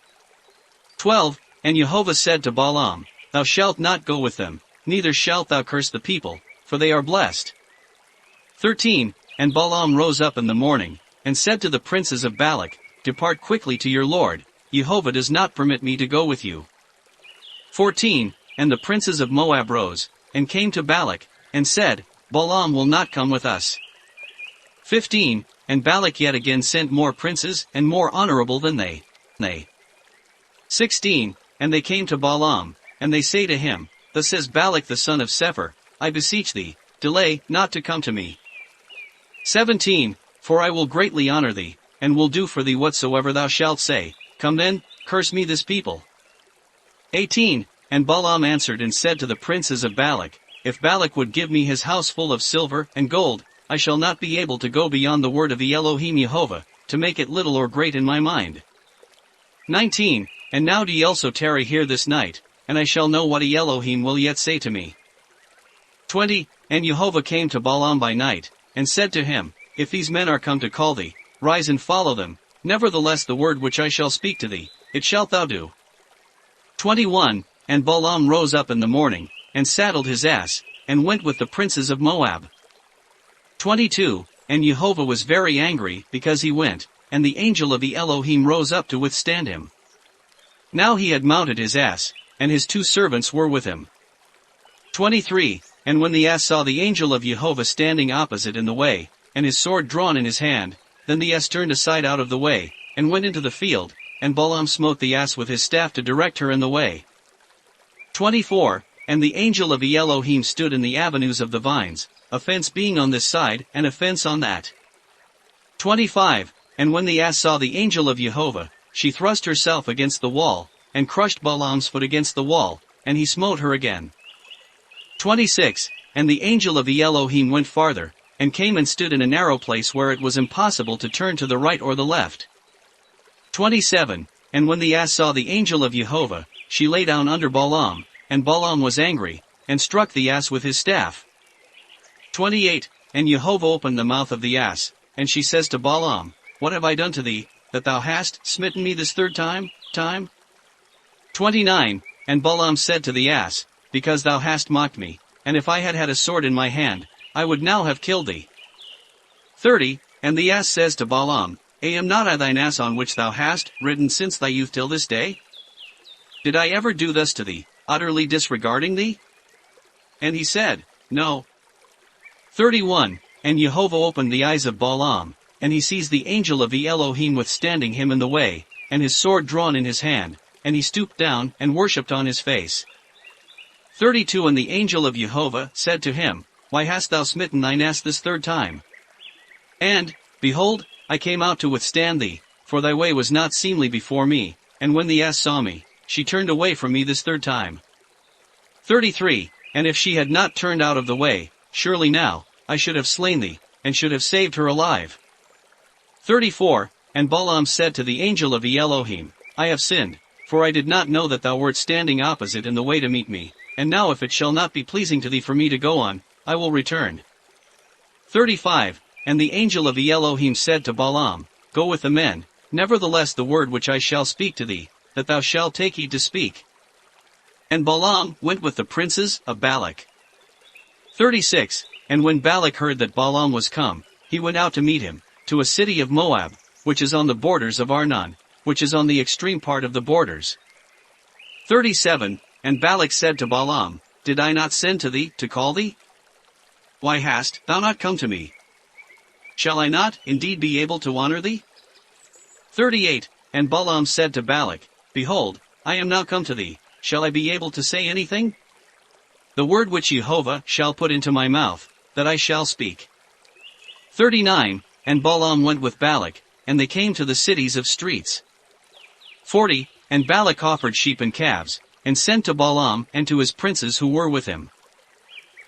12. And Jehovah said to Balaam, Thou shalt not go with them, neither shalt thou curse the people, for they are blessed. 13. And Balaam rose up in the morning, and said to the princes of Balak, Depart quickly to your Lord, Jehovah does not permit me to go with you. 14. And the princes of Moab rose, and came to Balak, and said, Balaam will not come with us. 15. and Balak yet again sent more princes and more honorable than they. 16. And they came to Balaam, and they say to him, Thus says Balak the son of Sepher, I beseech thee, delay not to come to me. 17. For I will greatly honor thee, and will do for thee whatsoever thou shalt say. Come then, curse me this people. 18. And Balaam answered and said to the princes of Balak, If Balak would give me his house full of silver and gold, I shall not be able to go beyond the word of the Elohim Jehovah, to make it little or great in my mind. 19. And now do ye also tarry here this night, and I shall know what Elohim will yet say to me. 20. And Jehovah came to Balaam by night, and said to him, If these men are come to call thee, rise and follow them, nevertheless the word which I shall speak to thee, it shalt thou do. 21. And Balaam rose up in the morning, and saddled his ass, and went with the princes of Moab. 22. And Jehovah was very angry because he went, and the angel of the Elohim rose up to withstand him. Now he had mounted his ass, and his 2 servants were with him. 23. And when the ass saw the angel of Jehovah standing opposite in the way, and his sword drawn in his hand, then the ass turned aside out of the way, and went into the field, and Balaam smote the ass with his staff to direct her in the way. 24. And the angel of the Elohim stood in the avenues of the vines, a fence being on this side, and a fence on that. 25. And when the ass saw the angel of Jehovah, she thrust herself against the wall, and crushed Balaam's foot against the wall, and he smote her again. 26. And the angel of the Elohim went farther, and came and stood in a narrow place where it was impossible to turn to the right or the left. 27. And when the ass saw the angel of Jehovah, she lay down under Balaam, and Balaam was angry, and struck the ass with his staff. 28. And Jehovah opened the mouth of the ass, and she says to Balaam, What have I done to thee, that thou hast smitten me this 3rd time? 29. And Balaam said to the ass, Because thou hast mocked me, and if I had had a sword in my hand, I would now have killed thee. 30. And the ass says to Balaam, Am not I thine ass on which thou hast ridden since thy youth till this day? Did I ever do thus to thee, utterly disregarding thee? And he said, No. 31. And Jehovah opened the eyes of Balaam, and he sees the angel of the Elohim withstanding him in the way, and his sword drawn in his hand, and he stooped down and worshipped on his face. 32. And the angel of Jehovah said to him, Why hast thou smitten thine ass this 3rd time? And, behold, I came out to withstand thee, for thy way was not seemly before me, and when the ass saw me, she turned away from me this 3rd time. 33. And if she had not turned out of the way, surely now, I should have slain thee, and should have saved her alive. 34. And Balaam said to the angel of the Elohim, I have sinned, for I did not know that thou wert standing opposite in the way to meet me, and now if it shall not be pleasing to thee for me to go on, I will return. 35. And the angel of the Elohim said to Balaam, Go with the men, nevertheless the word which I shall speak to thee, that thou shalt take heed to speak. And Balaam went with the princes of Balak. 36. And when Balak heard that Balaam was come, he went out to meet him, to a city of Moab, which is on the borders of Arnon, which is on the extreme part of the borders. 37. And Balak said to Balaam, Did I not send to thee, to call thee? Why hast thou not come to me? Shall I not, indeed, be able to honor thee? 38. And Balaam said to Balak, Behold, I am now come to thee, shall I be able to say anything? The word which Jehovah shall put into my mouth, that I shall speak. 39. And Balaam went with Balak, and they came to the cities of streets. 40. And Balak offered sheep and calves, and sent to Balaam and to his princes who were with him.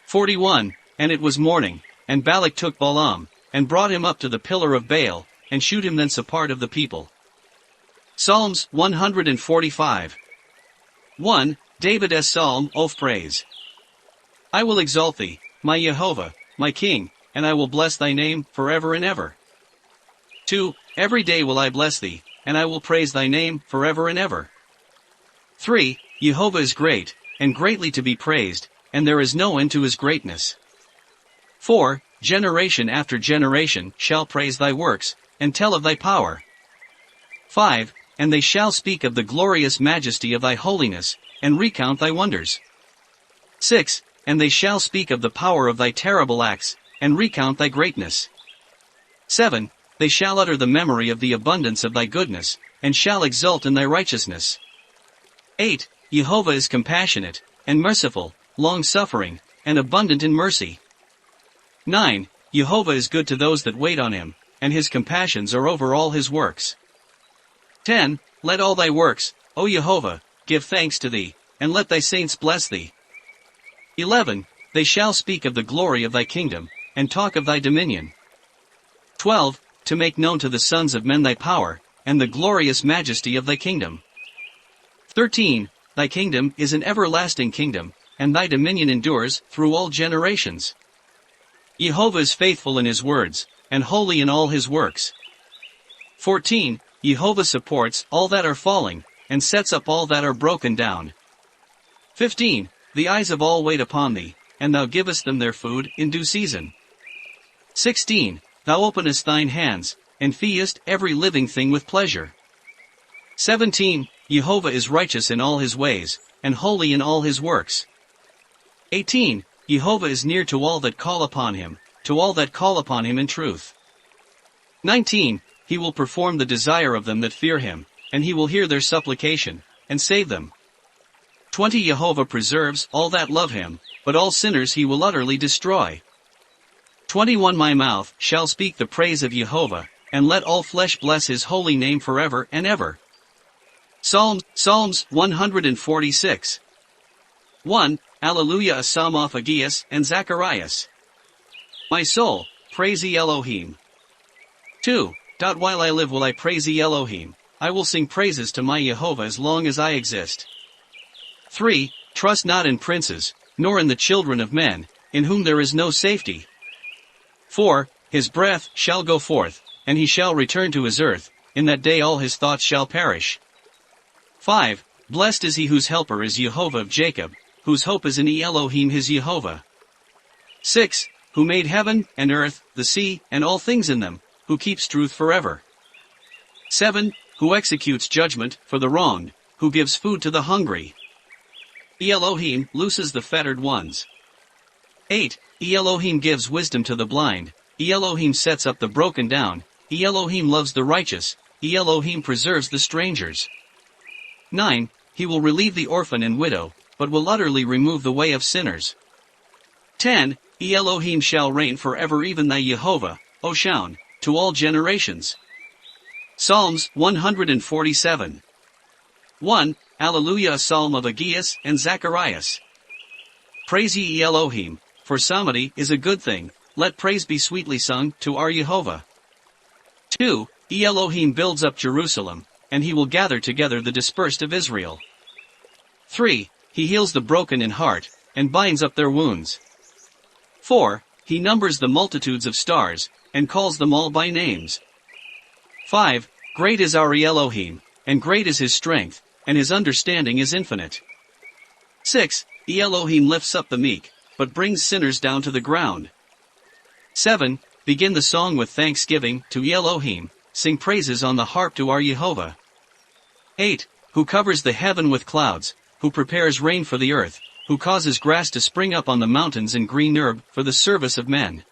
41. And it was morning, and Balak took Balaam, and brought him up to the pillar of Baal, and shewed him thence a part of the people. Psalms 145. 1. David's Psalm of Praise. I will exalt thee, my Jehovah, my King, and I will bless thy name forever and ever. 2. Every day will I bless thee, and I will praise thy name forever and ever. 3. Jehovah is great, and greatly to be praised, and there is no end to his greatness. 4. Generation after generation shall praise thy works, and tell of thy power. 5. And they shall speak of the glorious majesty of thy holiness, and recount thy wonders. 6. And they shall speak of the power of thy terrible acts, and recount thy greatness. 7. they shall utter the memory of the abundance of thy goodness, and shall exult in thy righteousness. 8. Jehovah is compassionate, and merciful, long-suffering, and abundant in mercy. 9. Jehovah is good to those that wait on him, and his compassions are over all his works. 10. Let all thy works, O Jehovah, give thanks to thee, and let thy saints bless thee. 11. They shall speak of the glory of thy kingdom, and talk of thy dominion. 12. To make known to the sons of men thy power, and the glorious majesty of thy kingdom. 13. Thy kingdom is an everlasting kingdom, and thy dominion endures through all generations. Jehovah is faithful in his words, and holy in all his works. 14. Jehovah supports all that are falling, and sets up all that are broken down. 15. The eyes of all wait upon thee, and thou givest them their food in due season. 16. Thou openest thine hands, and feedest every living thing with pleasure. 17. Jehovah is righteous in all his ways, and holy in all his works. 18. Jehovah is near to all that call upon him, to all that call upon him in truth. 19. He will perform the desire of them that fear him, and he will hear their supplication, and save them. 20. Jehovah preserves all that love him, but all sinners he will utterly destroy. 21. My mouth shall speak the praise of Jehovah, and let all flesh bless his holy name forever and ever. Psalms 146. 1. Alleluia, a psalm of Aggeus and Zacharias. My soul, praise ye Elohim. 2. While I live will I praise ye Elohim, I will sing praises to my Jehovah as long as I exist. 3. Trust not in princes, nor in the children of men, in whom there is no safety. 4. His breath shall go forth, and he shall return to his earth, in that day all his thoughts shall perish. 5. Blessed is he whose helper is Jehovah of Jacob, whose hope is in Elohim his Jehovah. 6. Who made heaven, and earth, the sea, and all things in them, who keeps truth forever. 7. Who executes judgment for the wronged, who gives food to the hungry. Elohim looses the fettered ones. 8. Elohim gives wisdom to the blind, Elohim sets up the broken down, Elohim loves the righteous, Elohim preserves the strangers. 9. He will relieve the orphan and widow, but will utterly remove the way of sinners. 10. Elohim shall reign forever, even thy Jehovah, O Shaun, to all generations. Psalms 147. 1. Alleluia, a psalm of Aggeus and Zacharias. Praise ye Elohim, for psalmody is a good thing, let praise be sweetly sung to our Jehovah. 2. Elohim builds up Jerusalem, and he will gather together the dispersed of Israel. 3. He heals the broken in heart, and binds up their wounds. 4. He numbers the multitudes of stars, and calls them all by names. 5. Great is our Elohim, and great is his strength, and his understanding is infinite. 6. Elohim lifts up the meek, but brings sinners down to the ground. 7. Begin the song with thanksgiving to Elohim, sing praises on the harp to our Jehovah. 8. Who covers the heaven with clouds, who prepares rain for the earth, who causes grass to spring up on the mountains and green herb for the service of men.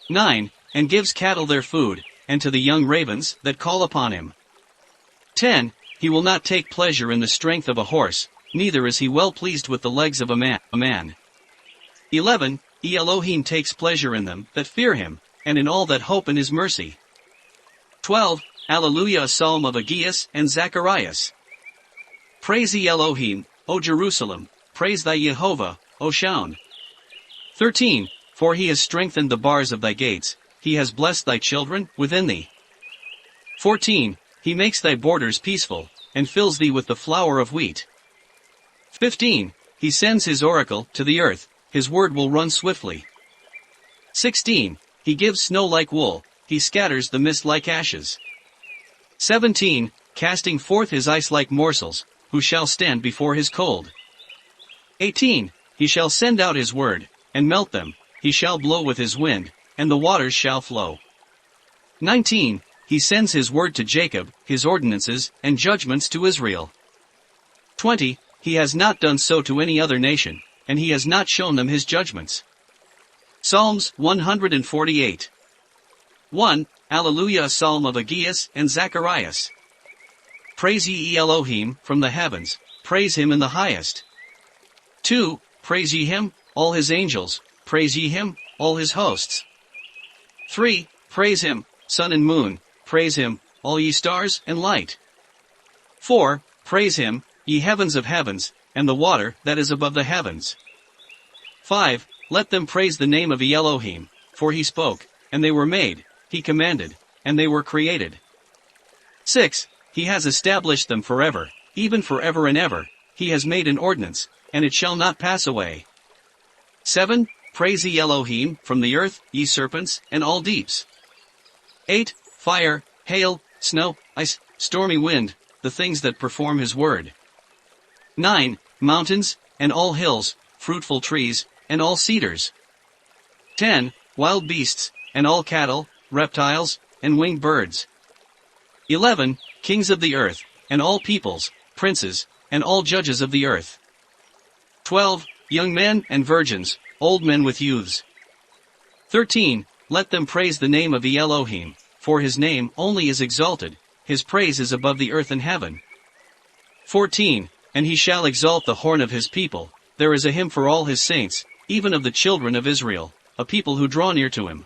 9. And gives cattle their food, and to the young ravens that call upon him. 10. He will not take pleasure in the strength of a horse, neither is he well pleased with the legs of a man. 11. Elohim takes pleasure in them that fear him, and in all that hope in his mercy. 12. Alleluia, a psalm of Aggeus and Zacharias. Praise ye Elohim, O Jerusalem, praise thy Jehovah, O Shaun. 13. For he has strengthened the bars of thy gates, he has blessed thy children within thee. 14. He makes thy borders peaceful, and fills thee with the flour of wheat. 15. He sends his oracle to the earth, his word will run swiftly. 16. He gives snow like wool, he scatters the mist like ashes. 17. Casting forth his ice like morsels, who shall stand before his cold. 18. He shall send out his word, and melt them, he shall blow with his wind, and the waters shall flow. 19. He sends his word to Jacob, his ordinances and judgments to Israel. 20. He has not done so to any other nation, and he has not shown them his judgments. Psalms 148. 1. Alleluia, a psalm of Aggeus and Zacharias. Praise ye Elohim from the heavens, praise him in the highest. 2. Praise ye him, all his angels, praise ye him, all his hosts. 3. Praise him, sun and moon, praise him, all ye stars and light. 4. Praise him, ye heavens of heavens, and the water that is above the heavens. 5. Let them praise the name of Elohim, for he spoke, and they were made, he commanded, and they were created. 6. He has established them forever, even forever and ever, he has made an ordinance, and it shall not pass away. 7. Praise Elohim from the earth, ye serpents, and all deeps. 8. Fire, hail, snow, ice, stormy wind, the things that perform his word. 9. Mountains, and all hills, fruitful trees, and all cedars. 10. Wild beasts, and all cattle, reptiles, and winged birds. 11. Kings of the earth, and all peoples, princes, and all judges of the earth. 12. Young men and virgins, old men with youths. 13. Let them praise the name of Elohim, for his name only is exalted, his praise is above the earth and heaven. 14. And he shall exalt the horn of his people, there is a hymn for all his saints, even of the children of Israel, a people who draw near to him.